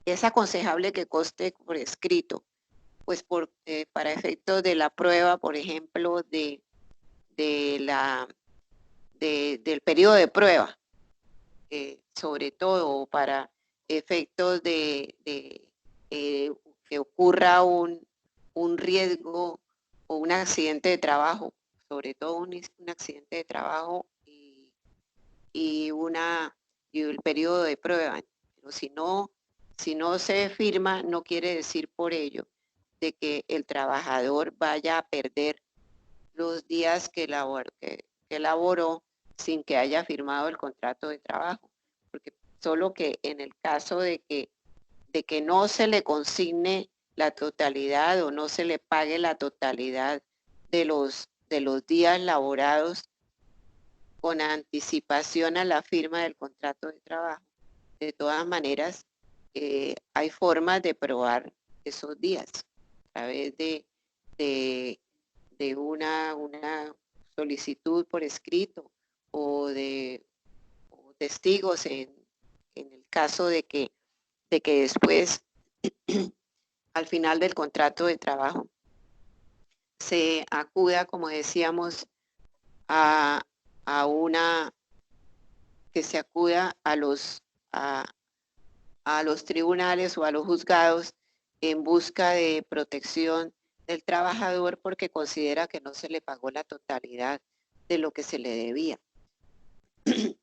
Es aconsejable que conste por escrito, pues para efectos de la prueba, por ejemplo, del periodo de prueba, sobre todo para efectos de que ocurra un riesgo o un accidente de trabajo, sobre todo un accidente de trabajo y el periodo de prueba. Pero si no se firma, no quiere decir por ello de que el trabajador vaya a perder los días que elaboró sin que haya firmado el contrato de trabajo. Porque solo que en el caso de que no se le consigne la totalidad o no se le pague la totalidad de los días laborados con anticipación a la firma del contrato de trabajo. De todas maneras, hay formas de probar esos días a través de una solicitud por escrito o de testigos en el caso de que después, al final del contrato de trabajo, se acuda, como decíamos, que se acuda a los tribunales o a los juzgados en busca de protección del trabajador porque considera que no se le pagó la totalidad de lo que se le debía.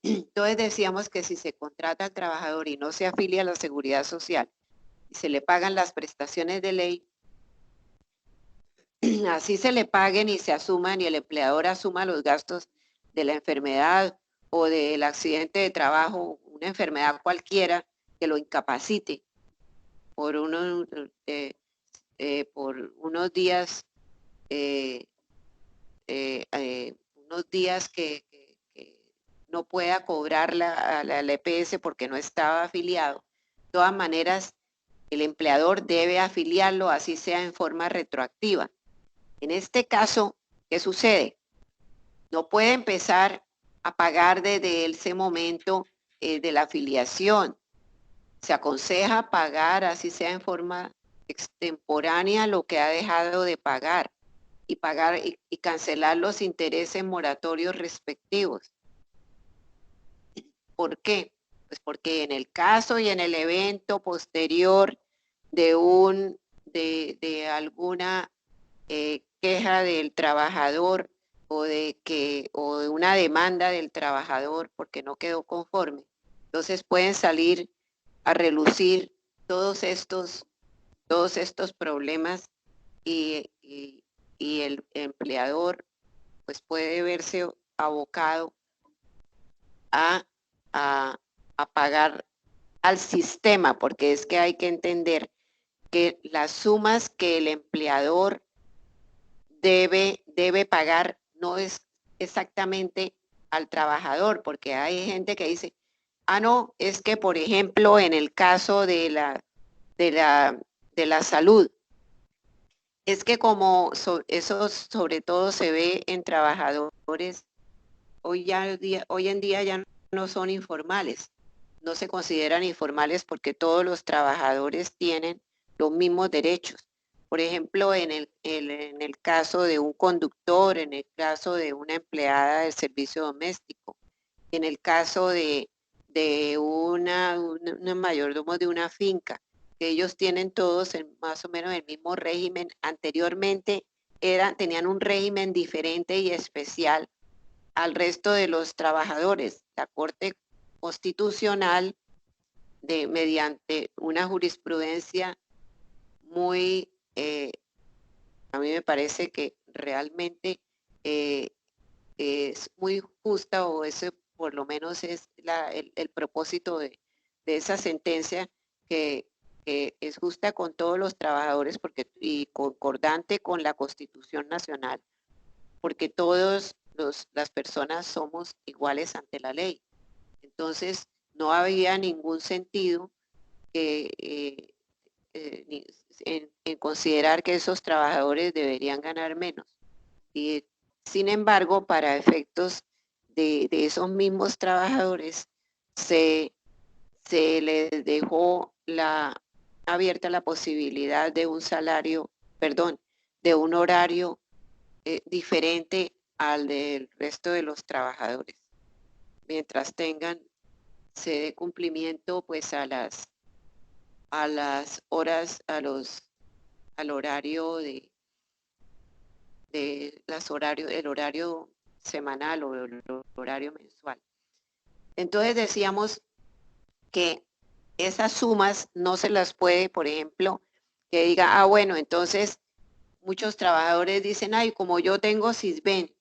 Entonces decíamos que si se contrata al trabajador y no se afilia a la seguridad social y se le pagan las prestaciones de ley, así se le paguen y se asuman y el empleador asuma los gastos de la enfermedad o del accidente de trabajo, una enfermedad cualquiera que lo incapacite por unos días, unos días que no pueda cobrar la EPS porque no estaba afiliado. De todas maneras, el empleador debe afiliarlo, así sea en forma retroactiva. En este caso, ¿qué sucede? No puede empezar a pagar desde ese momento de la afiliación. Se aconseja pagar, así sea en forma extemporánea, lo que ha dejado de pagar y cancelar los intereses moratorios respectivos. ¿Por qué? Pues porque en el caso y en el evento posterior de alguna queja del trabajador o de una demanda del trabajador porque no quedó conforme. Entonces pueden salir a relucir todos estos problemas y el empleador pues puede verse abocado a, a pagar al sistema, porque es que hay que entender que las sumas que el empleador debe pagar no es exactamente al trabajador, porque hay gente que dice, ah, no, es que por ejemplo en el caso de la, de la salud, es que como eso sobre todo se ve en trabajadores, hoy en día ya no son informales, no se consideran informales porque todos los trabajadores tienen los mismos derechos. Por ejemplo, en el caso de un conductor, en el caso de una empleada del servicio doméstico, en el caso de una mayordomo de una finca, que ellos tienen todos más o menos el mismo régimen. Anteriormente tenían un régimen diferente y especial al resto de los trabajadores. La Corte Constitucional, mediante una jurisprudencia muy, a mí me parece que realmente eh, es muy justa, o ese por lo menos es el propósito de esa sentencia, que es justa con todos los trabajadores y concordante con la Constitución Nacional, porque las personas somos iguales ante la ley. Entonces, no había ningún sentido que, en considerar que esos trabajadores deberían ganar menos. Y, sin embargo, para efectos de esos mismos trabajadores, se les dejó abierta la posibilidad de un salario, perdón, de un horario diferente al del resto de los trabajadores, mientras se dé cumplimiento pues a las horas, al horario el horario semanal o el horario mensual. Entonces decíamos que esas sumas no se las puede, por ejemplo, que diga, ah, bueno, entonces muchos trabajadores dicen, ay, como yo tengo Sisbén,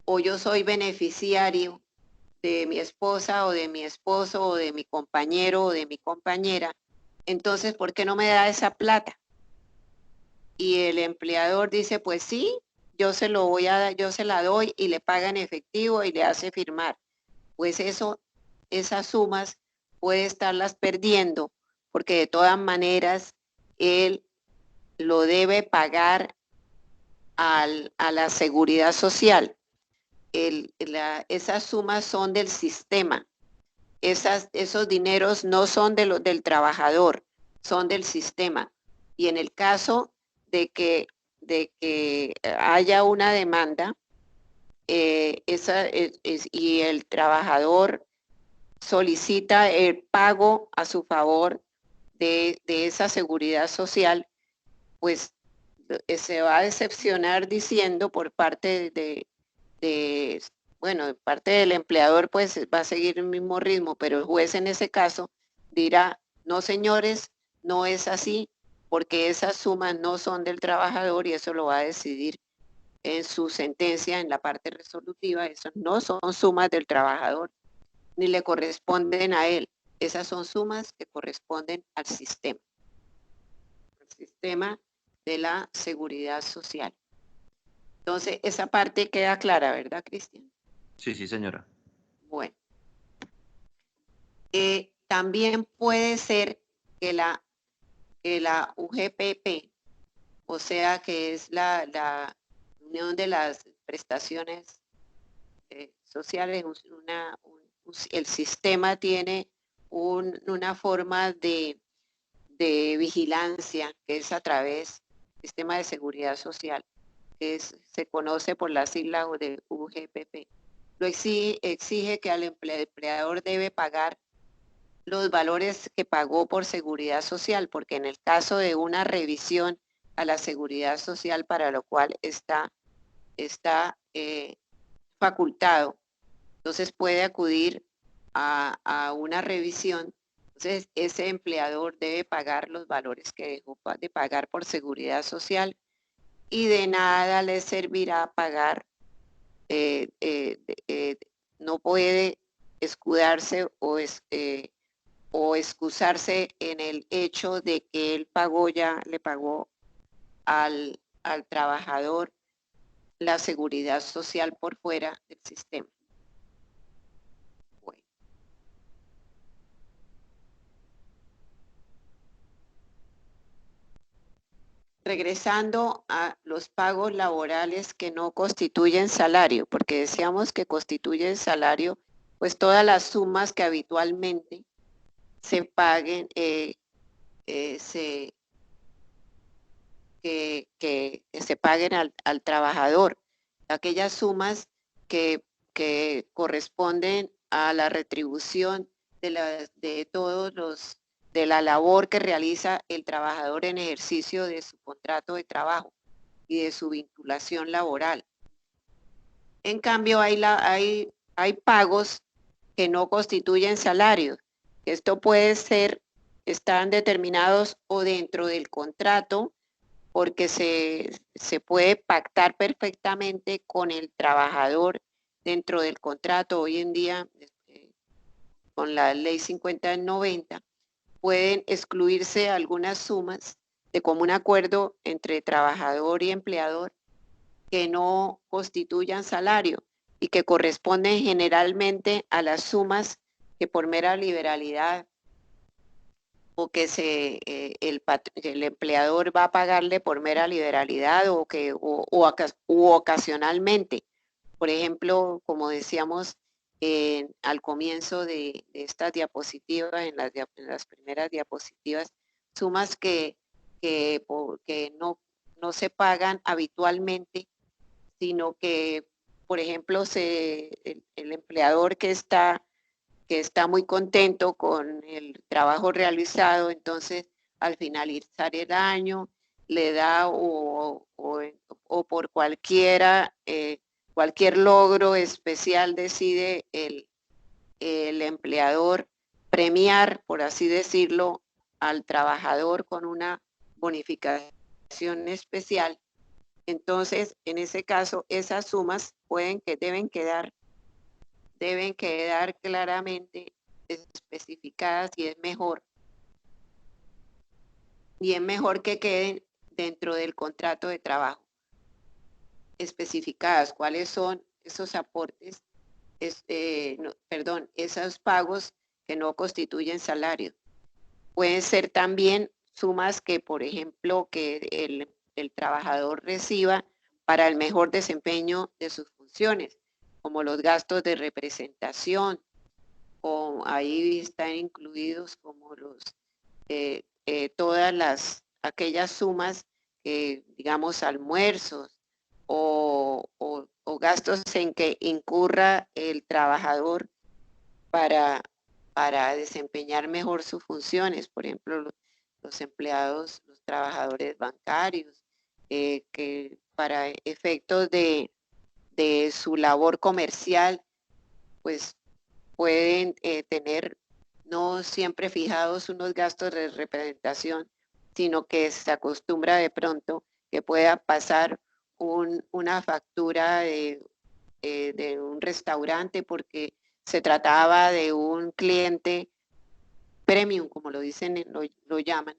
o yo soy beneficiario de mi esposa o de mi esposo o de mi compañero o de mi compañera, entonces, ¿por qué no me da esa plata? Y el empleador dice, pues sí, yo se la doy, y le paga en efectivo y le hace firmar. Pues esas sumas puede estarlas perdiendo, porque de todas maneras él lo debe pagar a la seguridad social. Esas sumas son del sistema. Esos dineros no son del trabajador, son del sistema. Y en el caso de que haya una demanda, y el trabajador solicita el pago a su favor de esa seguridad social, pues se va a decepcionar diciendo por parte bueno, de parte del empleador, pues va a seguir el mismo ritmo, pero el juez en ese caso dirá, no señores, no es así, porque esas sumas no son del trabajador, y eso lo va a decidir en su sentencia, en la parte resolutiva. Eso no son sumas del trabajador, ni le corresponden a él. Esas son sumas que corresponden al sistema de la seguridad social. Entonces, esa parte queda clara, ¿verdad, Cristian? Sí, sí, señora. Bueno. También puede ser que la UGPP, o sea, que es la Unión de las Prestaciones Sociales, el sistema tiene una forma de vigilancia, que es a través del sistema de seguridad social, que se conoce por las siglas de UGPP. Lo exige que al empleador debe pagar los valores que pagó por seguridad social, porque en el caso de una revisión a la seguridad social, para lo cual está facultado. Entonces puede acudir a una revisión. Entonces ese empleador debe pagar los valores que dejó de pagar por seguridad social, y de nada le servirá pagar, no puede escudarse o excusarse en el hecho de que él le pagó al trabajador la seguridad social por fuera del sistema. Bueno. Regresando a los pagos laborales que no constituyen salario, porque decíamos que constituyen salario, pues todas las sumas que habitualmente se paguen, que se paguen al trabajador, aquellas sumas que corresponden a la retribución de todos los, de la labor que realiza el trabajador en ejercicio de su contrato de trabajo y de su vinculación laboral. En cambio, hay pagos que no constituyen salarios. Esto puede ser, están determinados o dentro del contrato, porque se puede pactar perfectamente con el trabajador dentro del contrato. Hoy en día, con la ley 50 del 90, pueden excluirse algunas sumas de común acuerdo entre trabajador y empleador que no constituyan salario y que corresponden generalmente a las sumas que por mera liberalidad o que el empleador va a pagarle por mera liberalidad u ocasionalmente. Por ejemplo, como decíamos al comienzo de estas diapositivas, en las primeras diapositivas, sumas que no se pagan habitualmente, sino que, por ejemplo, el empleador que está muy contento con el trabajo realizado, entonces al finalizar el año le da o por cualquier logro especial decide el empleador premiar, por así decirlo, al trabajador con una bonificación especial. Entonces, en ese caso, esas sumas deben quedar claramente especificadas, y es mejor que queden dentro del contrato de trabajo, especificadas cuáles son esos aportes, esos pagos que no constituyen salario. Pueden ser también sumas que, por ejemplo, que el trabajador reciba para el mejor desempeño de sus funciones, como los gastos de representación, o ahí están incluidos como todas aquellas sumas, digamos, almuerzos o gastos en que incurra el trabajador para desempeñar mejor sus funciones. Por ejemplo, los empleados, los trabajadores bancarios, que para efectos de su labor comercial, pues pueden tener no siempre fijados unos gastos de representación, sino que se acostumbra de pronto que pueda pasar una factura de un restaurante porque se trataba de un cliente premium, como lo dicen, lo llaman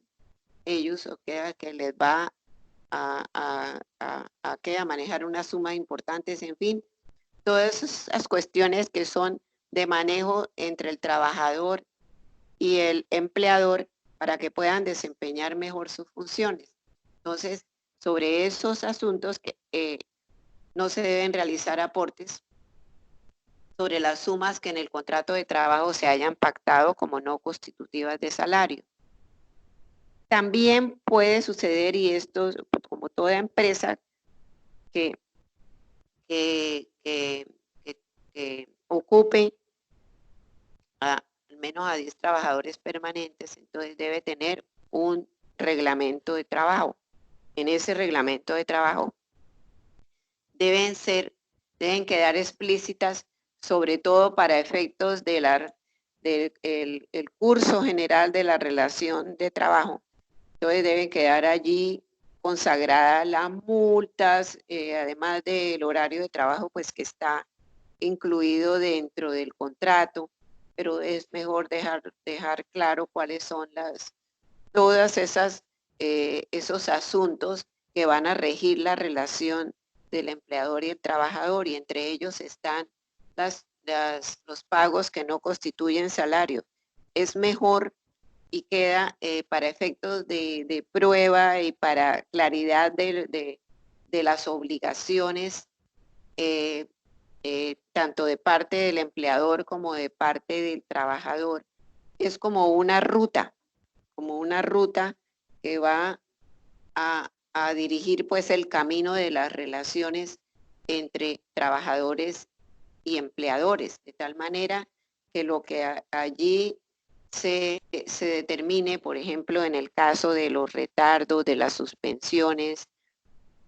ellos, o que les va a manejar unas sumas importantes, en fin, todas esas cuestiones que son de manejo entre el trabajador y el empleador para que puedan desempeñar mejor sus funciones. Entonces, sobre esos asuntos no se deben realizar aportes sobre las sumas que en el contrato de trabajo se hayan pactado como no constitutivas de salario. También puede suceder, y esto como toda empresa que ocupe al menos a 10 trabajadores permanentes, entonces debe tener un reglamento de trabajo en ese reglamento de trabajo deben quedar explícitas, sobre todo para efectos del el curso general de la relación de trabajo. Entonces deben quedar allí consagradas las multas, además del horario de trabajo, pues que está incluido dentro del contrato, pero es mejor dejar claro cuáles son todas esos asuntos que van a regir la relación del empleador y el trabajador, y entre ellos están los pagos que no constituyen salario. Es mejor y queda para efectos de prueba y para claridad de las obligaciones, tanto de parte del empleador como de parte del trabajador. Es como una ruta que va a dirigir pues el camino de las relaciones entre trabajadores y empleadores, de tal manera que lo que allí se determine, por ejemplo, en el caso de los retardos, de las suspensiones,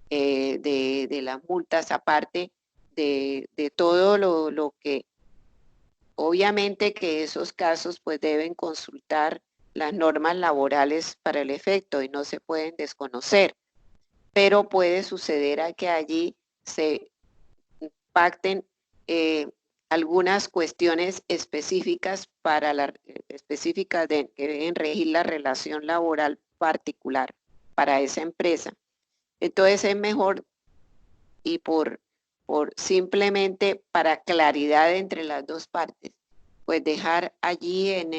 de las multas, aparte de todo lo que, obviamente que esos casos pues deben consultar las normas laborales para el efecto y no se pueden desconocer, pero puede suceder a que allí se pacten algunas cuestiones específicas que deben regir la relación laboral particular para esa empresa. Entonces es mejor, y por simplemente para claridad entre las dos partes, pues dejar allí en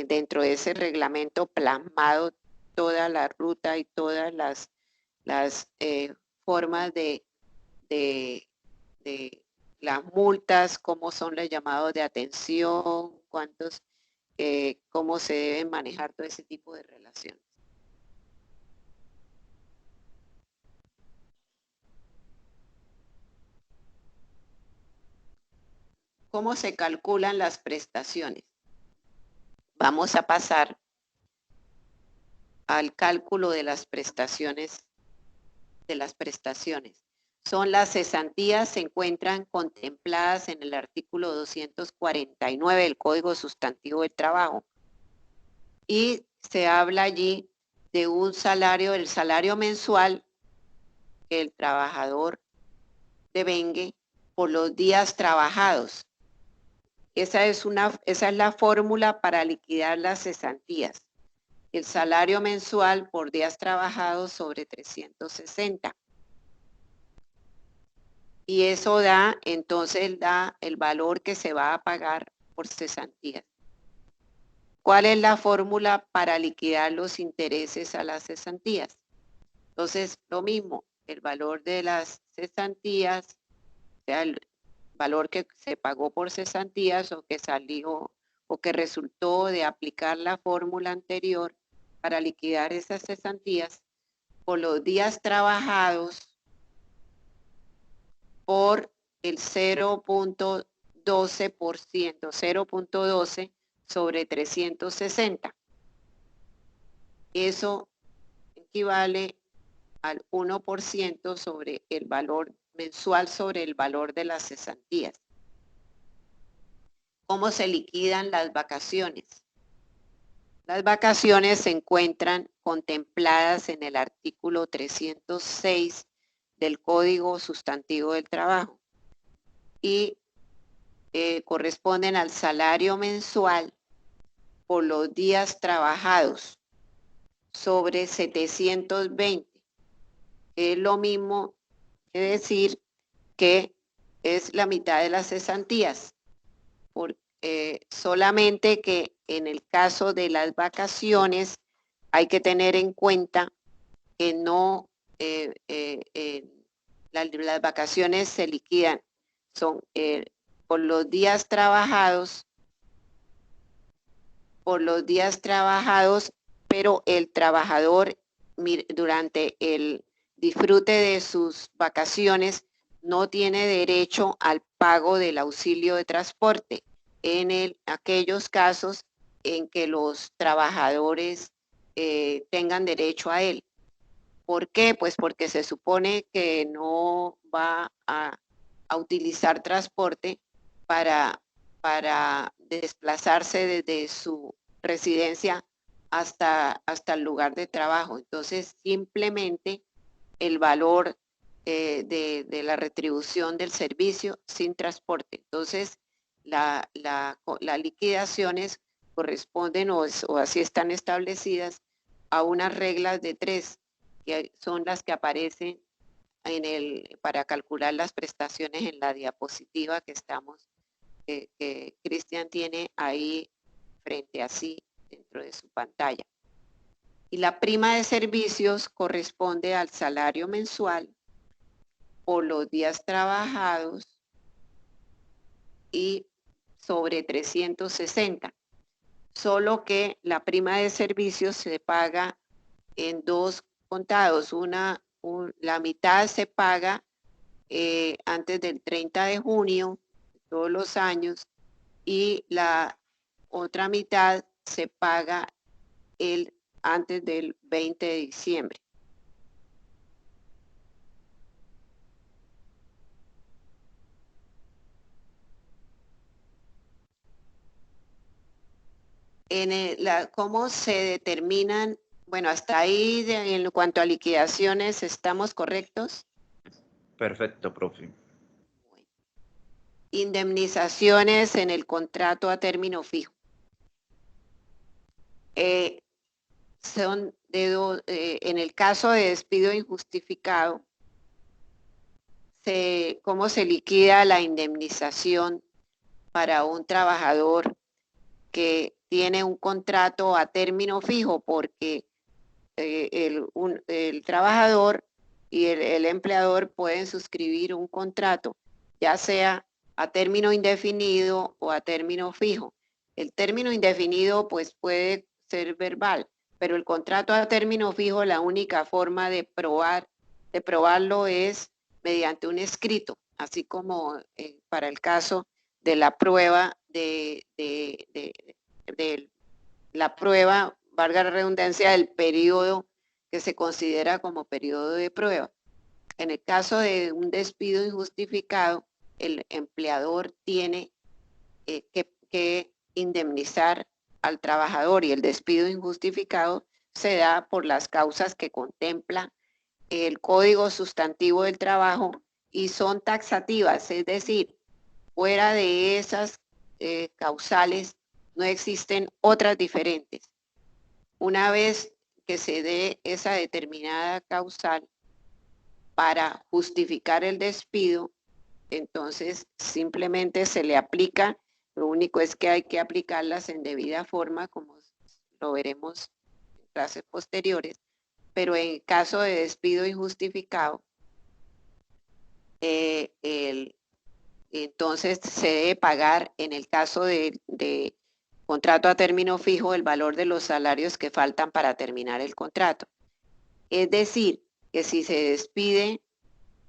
dentro de ese reglamento plasmado toda la ruta y todas las formas de las multas, cómo son los llamados de atención, cómo se deben manejar todo ese tipo de relaciones. ¿Cómo se calculan las prestaciones? Vamos a pasar al cálculo de las prestaciones. Son las cesantías, se encuentran contempladas en el artículo 249 del Código Sustantivo del Trabajo. Y se habla allí de un salario, el salario mensual que el trabajador devengue por los días trabajados. Esa es la fórmula para liquidar las cesantías. El salario mensual por días trabajados sobre 360. Y eso entonces da el valor que se va a pagar por cesantías. ¿Cuál es la fórmula para liquidar los intereses a las cesantías? Entonces, lo mismo, el valor de las cesantías, o sea, el valor que se pagó por cesantías o que salió o que resultó de aplicar la fórmula anterior para liquidar esas cesantías por los días trabajados por el 0.12%, 0.12 sobre 360. Eso equivale al 1% sobre el valor mensual sobre el valor de las cesantías. ¿Cómo se liquidan las vacaciones? Las vacaciones se encuentran contempladas en el artículo 306 del Código Sustantivo del Trabajo y corresponden al salario mensual por los días trabajados sobre 720. Es lo mismo que decir que es la mitad de las cesantías, solamente que en el caso de las vacaciones hay que tener en cuenta que no las vacaciones se liquidan, son por los días trabajados, pero el trabajador durante el disfrute de sus vacaciones no tiene derecho al pago del auxilio de transporte en aquellos casos en que los trabajadores tengan derecho a él. ¿Por qué? Pues porque se supone que no va a utilizar transporte para desplazarse desde su residencia hasta el lugar de trabajo. Entonces, simplemente el valor de la retribución del servicio sin transporte. Entonces, las liquidaciones corresponden o así están establecidas a unas reglas de 3, que son las que aparecen para calcular las prestaciones en la diapositiva que Cristian tiene ahí frente a sí dentro de su pantalla. Y la prima de servicios corresponde al salario mensual por los días trabajados y sobre 360. Solo que la prima de servicios se paga en dos contados. La mitad se paga antes del 30 de junio todos los años y la otra mitad se paga antes del 20 de diciembre. ¿Cómo se determinan? Bueno, hasta ahí en cuanto a liquidaciones, ¿estamos correctos? Perfecto, profe. Indemnizaciones en el contrato a término fijo. En el caso de despido injustificado, ¿cómo se liquida la indemnización para un trabajador que tiene un contrato a término fijo? Porque el trabajador y el empleador pueden suscribir un contrato, ya sea a término indefinido o a término fijo. El término indefinido pues puede ser verbal, pero el contrato a término fijo, la única forma de probarlo es mediante un escrito, así como para el caso de la prueba de la prueba, valga la redundancia, del periodo que se considera como periodo de prueba. En el caso de un despido injustificado, el empleador tiene que indemnizar al trabajador y el despido injustificado se da por las causas que contempla el Código Sustantivo del Trabajo y son taxativas, es decir, fuera de esas causales no existen otras diferentes. Una vez que se dé esa determinada causal para justificar el despido, entonces simplemente se le aplica, lo único es que hay que aplicarlas en debida forma, como lo veremos en clases posteriores, pero en caso de despido injustificado, entonces se debe pagar en el caso de contrato a término fijo el valor de los salarios que faltan para terminar el contrato. Es decir, que si se despide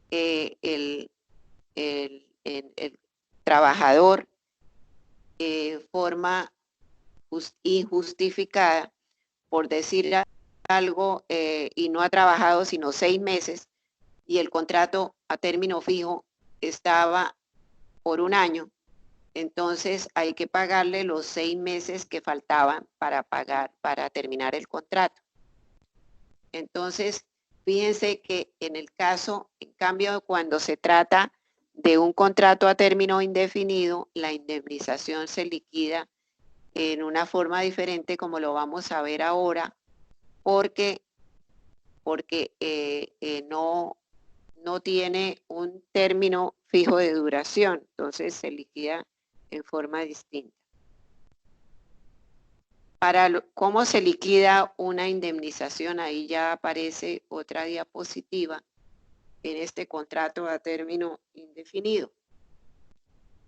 el trabajador forma injustificada, por decir algo, y no ha trabajado sino 6 meses, y el contrato a término fijo estaba por 1 año, entonces hay que pagarle los 6 meses que faltaban para terminar el contrato. Entonces, fíjense que en cambio, cuando se trata de un contrato a término indefinido, la indemnización se liquida en una forma diferente, como lo vamos a ver ahora, porque no tiene un término fijo de duración, entonces se liquida en forma distinta. ¿Cómo se liquida una indemnización? Ahí ya aparece otra diapositiva en este contrato a término indefinido.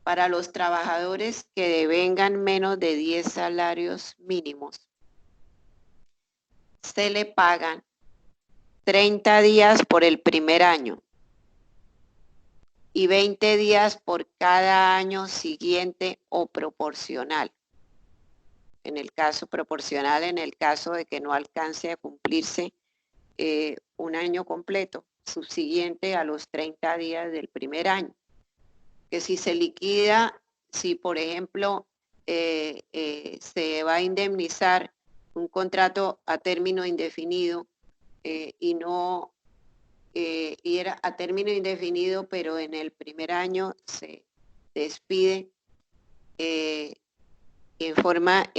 Para los trabajadores que devengan menos de 10 salarios mínimos, se le pagan 30 días por el primer año y 20 días por cada año siguiente o proporcional. en el caso proporcional, en el caso de que no alcance a cumplirse un año completo, subsiguiente a los 30 días del primer año. Que si se liquida, si por ejemplo se va a indemnizar un contrato a término indefinido y era a término indefinido, pero en el primer año se despide en forma,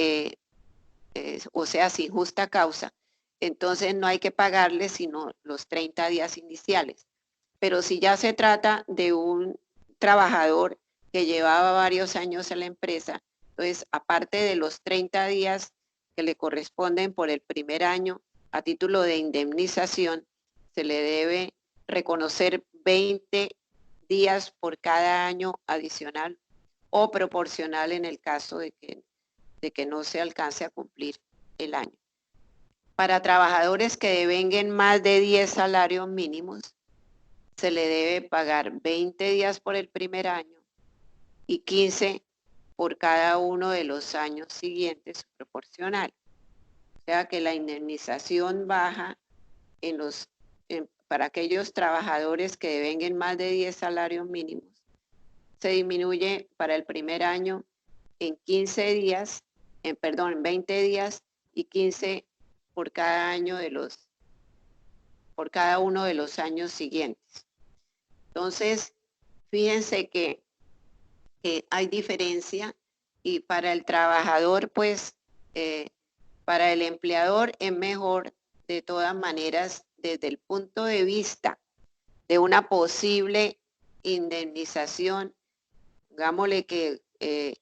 o sea, sin justa causa, entonces no hay que pagarle sino los 30 días iniciales. Pero si ya se trata de un trabajador que llevaba varios años en la empresa, entonces aparte de los 30 días que le corresponden por el primer año a título de indemnización, se le debe reconocer 20 días por cada año adicional o proporcional en el caso de que no se alcance a cumplir el año. Para trabajadores que devenguen más de 10 salarios mínimos, se le debe pagar 20 días por el primer año y 15 por cada uno de los años siguientes proporcional. O sea que la indemnización baja para aquellos trabajadores que devenguen más de 10 salarios mínimos. Se disminuye para el primer año en 15 días, en 20 días y 15 por cada uno de los años siguientes. Entonces, fíjense que hay diferencia y para el trabajador, pues, para el empleador es mejor de todas maneras desde el punto de vista de una posible indemnización, digámosle que el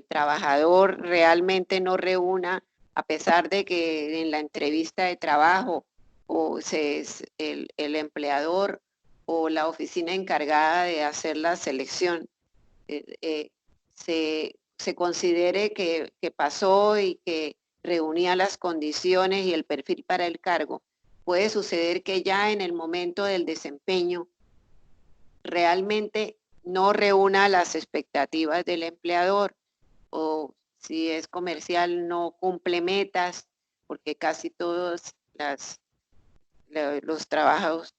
trabajador realmente no reúna, a pesar de que en la entrevista de trabajo o el empleador o la oficina encargada de hacer la selección se considere que pasó y que reunía las condiciones y el perfil para el cargo, puede suceder que ya en el momento del desempeño realmente no reúna las expectativas del empleador, o si es comercial no cumple metas, porque casi todos los trabajos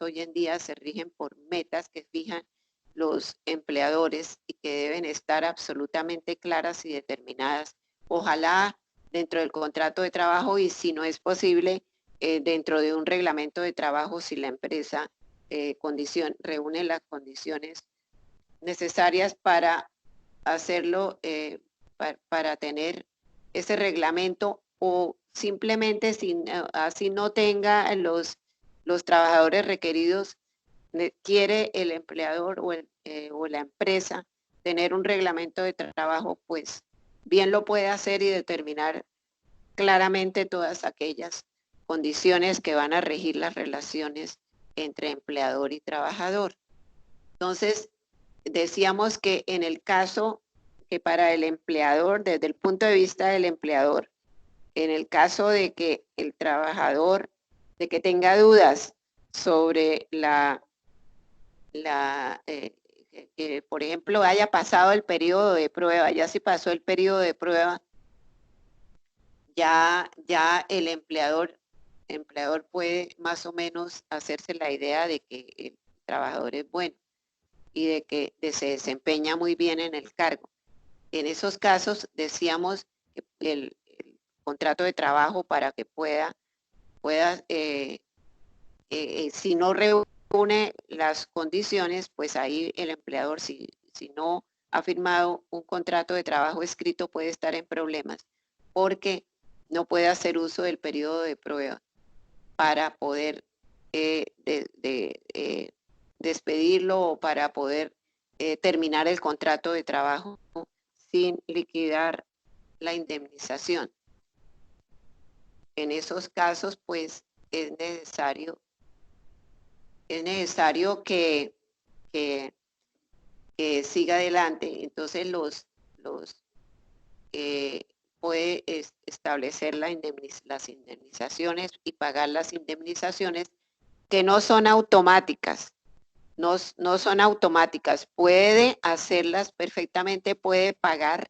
hoy en día se rigen por metas que fijan los empleadores y que deben estar absolutamente claras y determinadas. Ojalá dentro del contrato de trabajo y, si no es posible, dentro de un reglamento de trabajo, si la empresa reúne las condiciones necesarias para hacerlo, para tener ese reglamento, o simplemente así no tenga los trabajadores requeridos, quiere el empleador o la empresa tener un reglamento de trabajo, pues bien lo puede hacer y determinar claramente todas aquellas condiciones que van a regir las relaciones entre empleador y trabajador. Entonces, decíamos que en el caso que para el empleador, desde el punto de vista del empleador, en el caso de que el trabajador, de que tenga dudas sobre que, por ejemplo, haya pasado el periodo de prueba, ya si pasó el periodo de prueba, ya el empleador puede más o menos hacerse la idea de que el trabajador es bueno y de que se desempeña muy bien en el cargo. En esos casos decíamos que el contrato de trabajo, para que pueda si no reúne las condiciones, pues ahí el empleador, si no ha firmado un contrato de trabajo escrito, puede estar en problemas porque no puede hacer uso del periodo de prueba para poder despedirlo o para poder terminar el contrato de trabajo sin liquidar la indemnización. En esos casos, pues es necesario que siga adelante. Entonces puede establecer las indemnizaciones y pagar las indemnizaciones, que no son automáticas, no son automáticas. Puede hacerlas perfectamente, puede pagar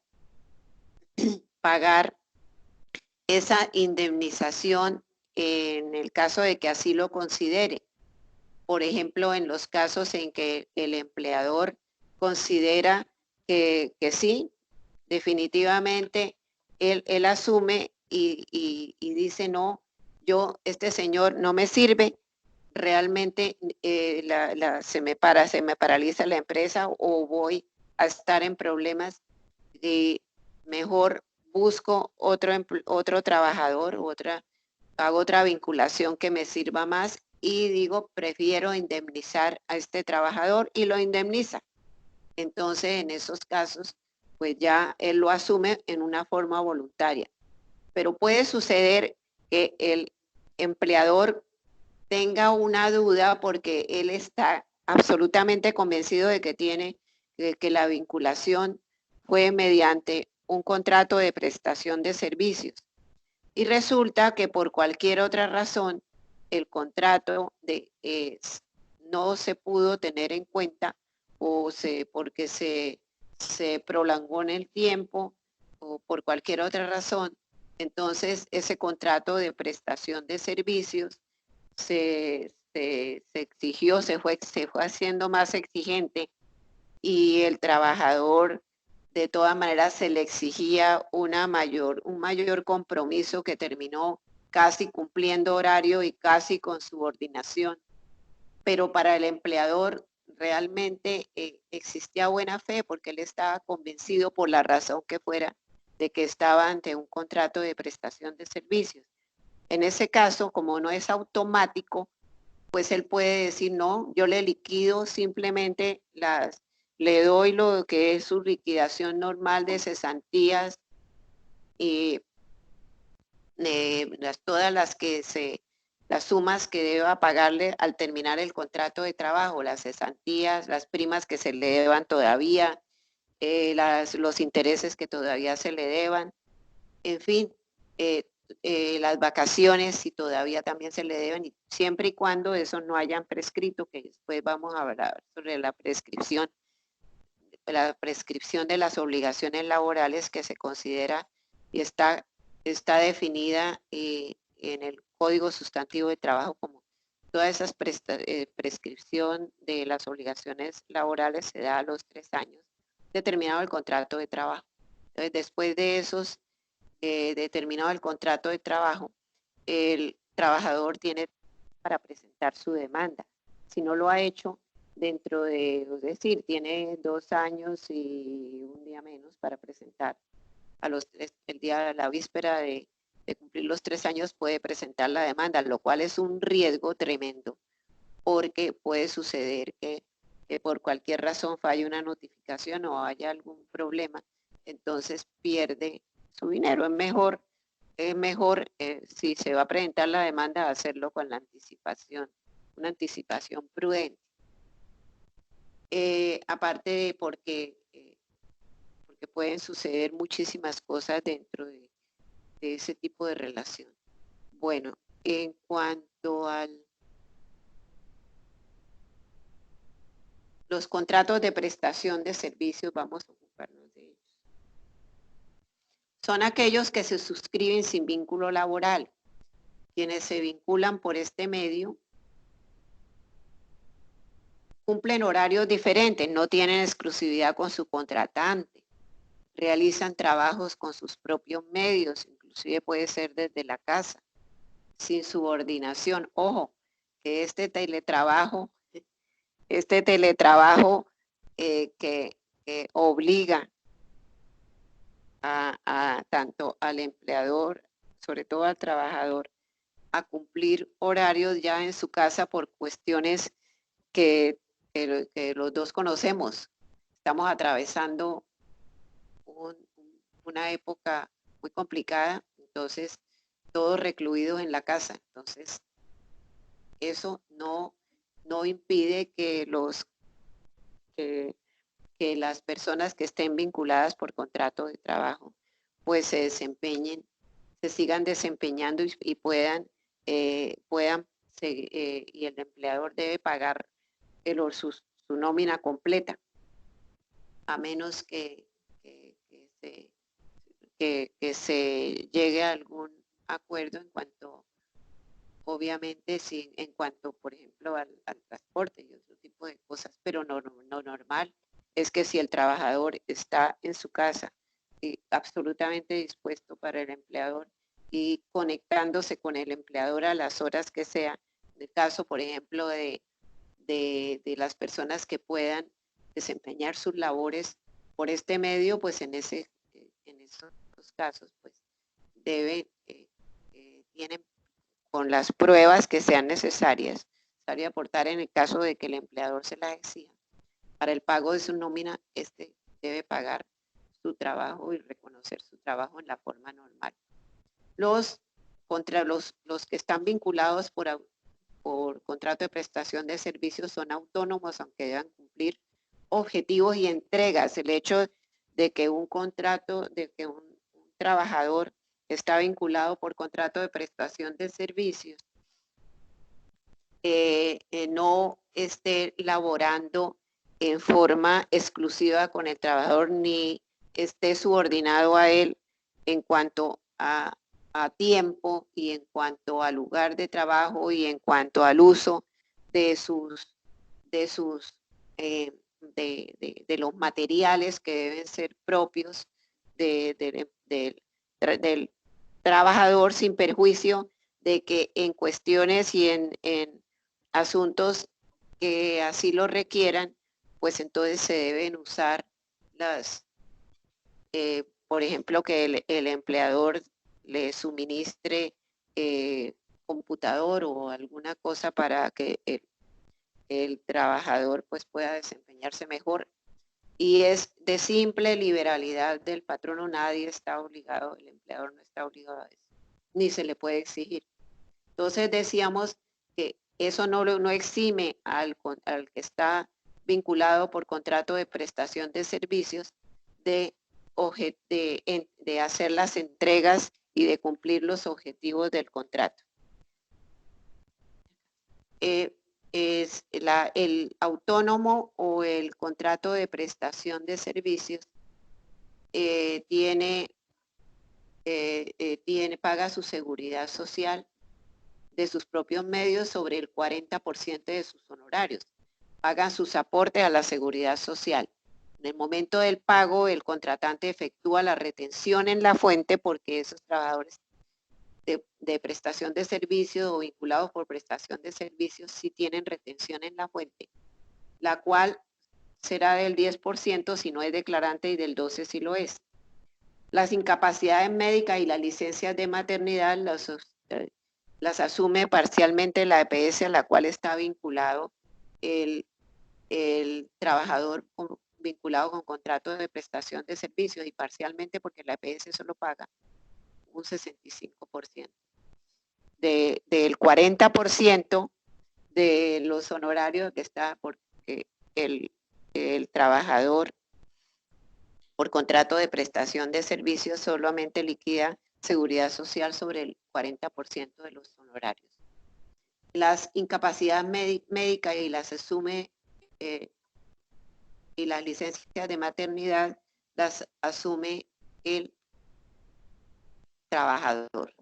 esa indemnización en el caso de que así lo considere. Por ejemplo, en los casos en que el empleador considera que sí, definitivamente él asume y dice, no, este señor no me sirve, realmente se me paraliza la empresa o voy a estar en problemas, de mejor busco otro trabajador, hago otra vinculación que me sirva más y digo, prefiero indemnizar a este trabajador y lo indemniza. Entonces, en esos casos, pues ya él lo asume en una forma voluntaria. Pero puede suceder que el empleador tenga una duda porque él está absolutamente convencido de que la vinculación fue mediante un contrato de prestación de servicios. Y resulta que por cualquier otra razón el contrato no se pudo tener en cuenta porque se prolongó en el tiempo o por cualquier otra razón. Entonces ese contrato de prestación de servicios se exigió, se fue haciendo más exigente y el trabajador de todas maneras se le exigía un mayor compromiso que terminó casi cumpliendo horario y casi con subordinación. Pero para el empleador realmente existía buena fe porque él estaba convencido por la razón que fuera de que estaba ante un contrato de prestación de servicios. En ese caso, como no es automático, pues él puede decir, no, yo le liquido simplemente le doy lo que es su liquidación normal de cesantías y todas las sumas que deba pagarle al terminar el contrato de trabajo, las cesantías, las primas que se le deban todavía, los intereses que todavía se le deban, en fin, las vacaciones si todavía también se le deben, y siempre y cuando eso no hayan prescrito, que después vamos a hablar sobre la prescripción de las obligaciones laborales que se considera y está definida en el Código Sustantivo de Trabajo como toda esa prescripción de las obligaciones laborales se da a los 3 años determinado el contrato de trabajo. Entonces, después de esos determinado el contrato de trabajo, el trabajador tiene para presentar su demanda. Si no lo ha hecho dentro de, es decir, tiene 2 años y un día menos para presentar. El día de la víspera de cumplir los 3 años puede presentar la demanda, lo cual es un riesgo tremendo, porque puede suceder que por cualquier razón falle una notificación o haya algún problema, entonces pierde su dinero. Es mejor si se va a presentar la demanda, hacerlo con la anticipación, una anticipación prudente. Aparte de porque pueden suceder muchísimas cosas dentro de ese tipo de relación. Bueno, en cuanto a los contratos de prestación de servicios, vamos a ocuparnos de ellos. Son aquellos que se suscriben sin vínculo laboral. Quienes se vinculan por este medio cumplen horarios diferentes, no tienen exclusividad con su contratante, realizan trabajos con sus propios medios, inclusive puede ser desde la casa, sin subordinación. Ojo, que este teletrabajo que obliga tanto al empleador, sobre todo al trabajador, a cumplir horarios ya en su casa por cuestiones que los dos conocemos. Estamos atravesando una época muy complicada, entonces todos recluidos en la casa. Entonces, eso no impide que las personas que estén vinculadas por contrato de trabajo, pues se sigan desempeñando y puedan y el empleador debe pagar su nómina completa, a menos que se llegue a algún acuerdo en cuanto, obviamente, sí, en cuanto, por ejemplo, al transporte y otro tipo de cosas, pero no normal es que si el trabajador está en su casa y absolutamente dispuesto para el empleador y conectándose con el empleador a las horas que sea, en el caso, por ejemplo, de las personas que puedan desempeñar sus labores por este medio, pues en esos casos, pues tienen con las pruebas que sean necesarias, necesario aportar en el caso de que el empleador se las exija. Para el pago de su nómina, debe pagar su trabajo y reconocer su trabajo en la forma normal. Contra los que están vinculados por contrato de prestación de servicios son autónomos, aunque deban cumplir objetivos y entregas. El hecho de que un trabajador está vinculado por contrato de prestación de servicios no esté laborando en forma exclusiva con el trabajador ni esté subordinado a él en cuanto a tiempo y en cuanto al lugar de trabajo y en cuanto al uso de los materiales que deben ser propios del trabajador, sin perjuicio de que en cuestiones y en asuntos que así lo requieran, pues entonces se deben usar por ejemplo, que el empleador le suministre computador o alguna cosa para que el trabajador pues pueda desempeñarse mejor. Y es de simple liberalidad del patrono, nadie está obligado, el empleador no está obligado a eso, ni se le puede exigir. Entonces decíamos que eso no exime al que está vinculado por contrato de prestación de servicios de hacer las entregas y de cumplir los objetivos del contrato. El autónomo o el contrato de prestación de servicios paga su seguridad social de sus propios medios sobre el 40% de sus honorarios. Pagan sus aportes a la seguridad social. En el momento del pago, el contratante efectúa la retención en la fuente porque esos trabajadores de prestación de servicios o vinculados por prestación de servicios sí tienen retención en la fuente, la cual será del 10% si no es declarante y del 12% si lo es. Las incapacidades médicas y las licencias de maternidad las asume parcialmente la EPS a la cual está vinculado el trabajador vinculado con contrato de prestación de servicios y parcialmente porque la EPS solo paga un 65%. Del 40% de los honorarios que está porque el trabajador por contrato de prestación de servicios solamente liquida seguridad social sobre el 40% de los honorarios. Las incapacidades médicas y las asume y las licencias de maternidad las asume el trabajador.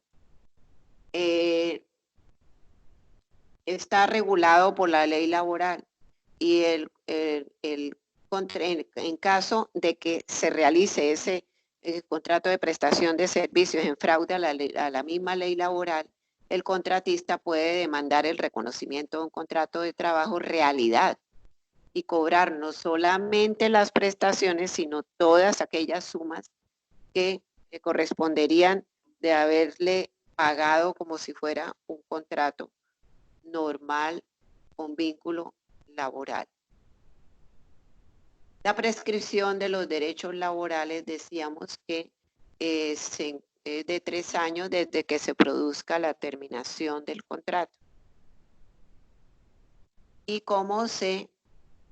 Está regulado por la ley laboral y en caso de que se realice ese contrato de prestación de servicios en fraude a la misma ley laboral, el contratista puede demandar el reconocimiento de un contrato de trabajo realidad y cobrar no solamente las prestaciones, sino todas aquellas sumas que le corresponderían de haberle pagado como si fuera un contrato normal con vínculo laboral. La prescripción de los derechos laborales, decíamos que es de 3 años desde que se produzca la terminación del contrato.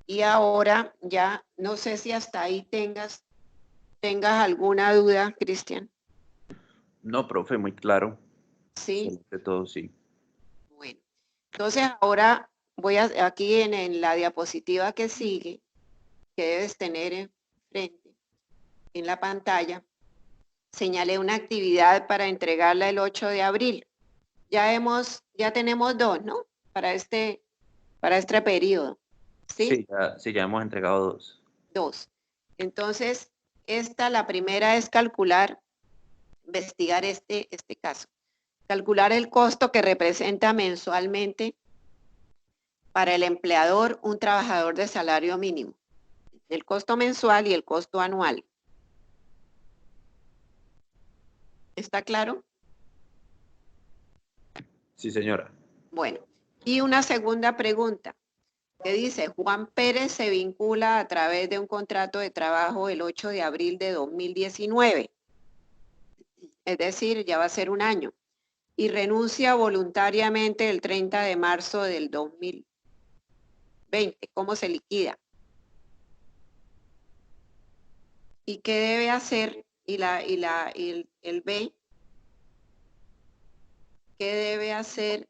Y ahora ya, no sé si hasta ahí tengas alguna duda, Cristian. No, profe, muy claro. Sí. De todo, sí. Bueno, entonces ahora aquí en la diapositiva que sigue, que debes tener enfrente, en la pantalla, señalé una actividad para entregarla el 8 de abril. Ya tenemos dos, ¿no? Para este periodo. ¿Sí? Sí, ya hemos entregado 2. Dos. Entonces, la primera es investigar este caso. Calcular el costo que representa mensualmente para el empleador un trabajador de salario mínimo. El costo mensual y el costo anual. ¿Está claro? Sí, señora. Bueno, y una segunda pregunta que dice, Juan Pérez se vincula a través de un contrato de trabajo el 8 de abril de 2019. Es decir, ya va a ser un año. Y renuncia voluntariamente el 30 de marzo del 2020. ¿Cómo se liquida? ¿Y qué debe hacer? Y el B, ¿qué debe hacer?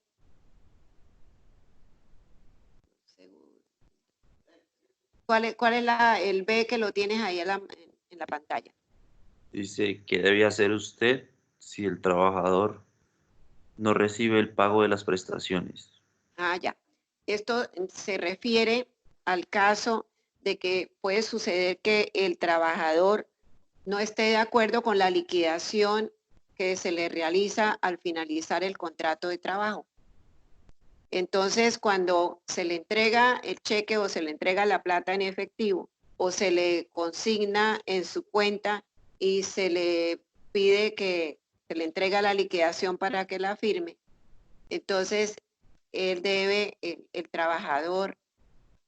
¿Cuál es el B que lo tienes ahí en la pantalla? Dice, ¿qué debe hacer usted si el trabajador no recibe el pago de las prestaciones? Ah, ya. Esto se refiere al caso de que puede suceder que el trabajador no esté de acuerdo con la liquidación que se le realiza al finalizar el contrato de trabajo. Entonces, cuando se le entrega el cheque o se le entrega la plata en efectivo o se le consigna en su cuenta y se le pide que se le entrega la liquidación para que la firme, entonces el trabajador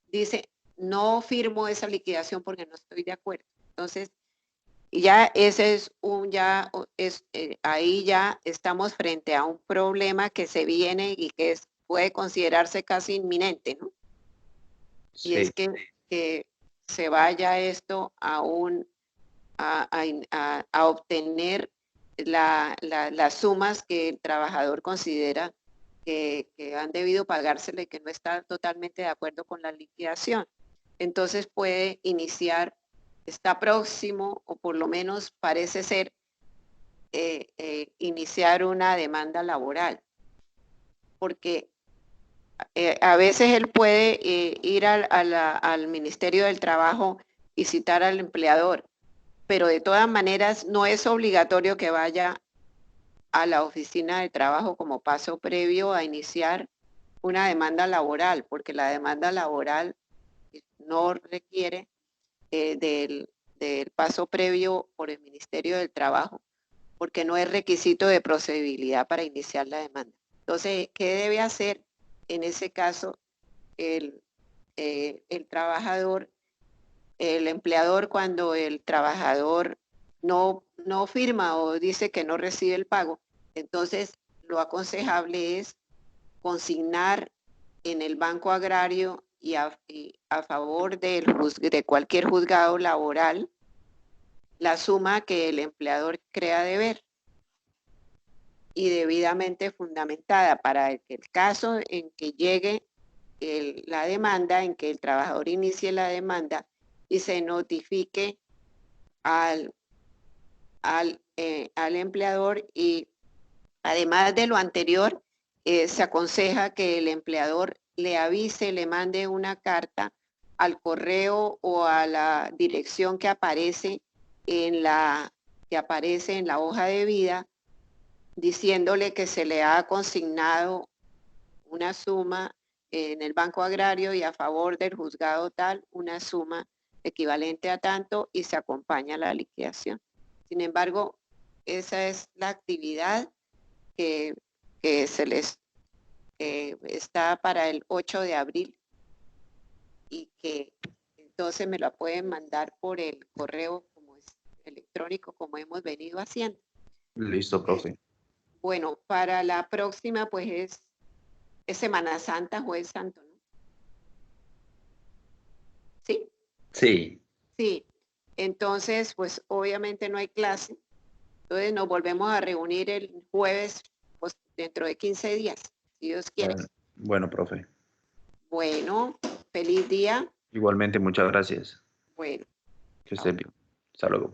dice, no firmo esa liquidación porque no estoy de acuerdo. Entonces, ya ese es ahí ya estamos frente a un problema que se viene y que puede considerarse casi inminente, ¿no? Y es Sí, que se vaya esto a obtener las sumas que el trabajador considera que han debido pagársele, que no está totalmente de acuerdo con la liquidación. Entonces puede está próximo, o por lo menos parece ser, iniciar una demanda laboral, porque a veces él puede ir al Ministerio del Trabajo y citar al empleador, pero de todas maneras no es obligatorio que vaya a la oficina de trabajo como paso previo a iniciar una demanda laboral, porque la demanda laboral no requiere del paso previo por el Ministerio del Trabajo, porque no es requisito de procedibilidad para iniciar la demanda. Entonces, ¿qué debe hacer en ese caso el trabajador, el empleador, cuando el trabajador no firma o dice que no recibe el pago? Entonces, lo aconsejable es consignar en el Banco Agrario y a favor de cualquier juzgado laboral la suma que el empleador crea deber y debidamente fundamentada para que el caso en que llegue la demanda, en que el trabajador inicie la demanda y se notifique al empleador. Y además de lo anterior, se aconseja que el empleador le avise, le mande una carta al correo o a la dirección que aparece en la hoja de vida, diciéndole que se le ha consignado una suma en el Banco Agrario y a favor del juzgado tal, una suma equivalente a tanto, y se acompaña la liquidación. Sin embargo, esa es la actividad que se les está para el 8 de abril y que entonces me la pueden mandar por el correo electrónico como hemos venido haciendo. Listo, profe. Bueno, para la próxima pues es Semana Santa, Jueves Santo, ¿no? ¿Sí? Sí. Sí. Entonces, pues obviamente no hay clase. Entonces nos volvemos a reunir el jueves, pues dentro de 15 días, si Dios quiere. Bueno, profe. Bueno, feliz día. Igualmente, muchas gracias. Bueno. Que estés bien. Hasta luego.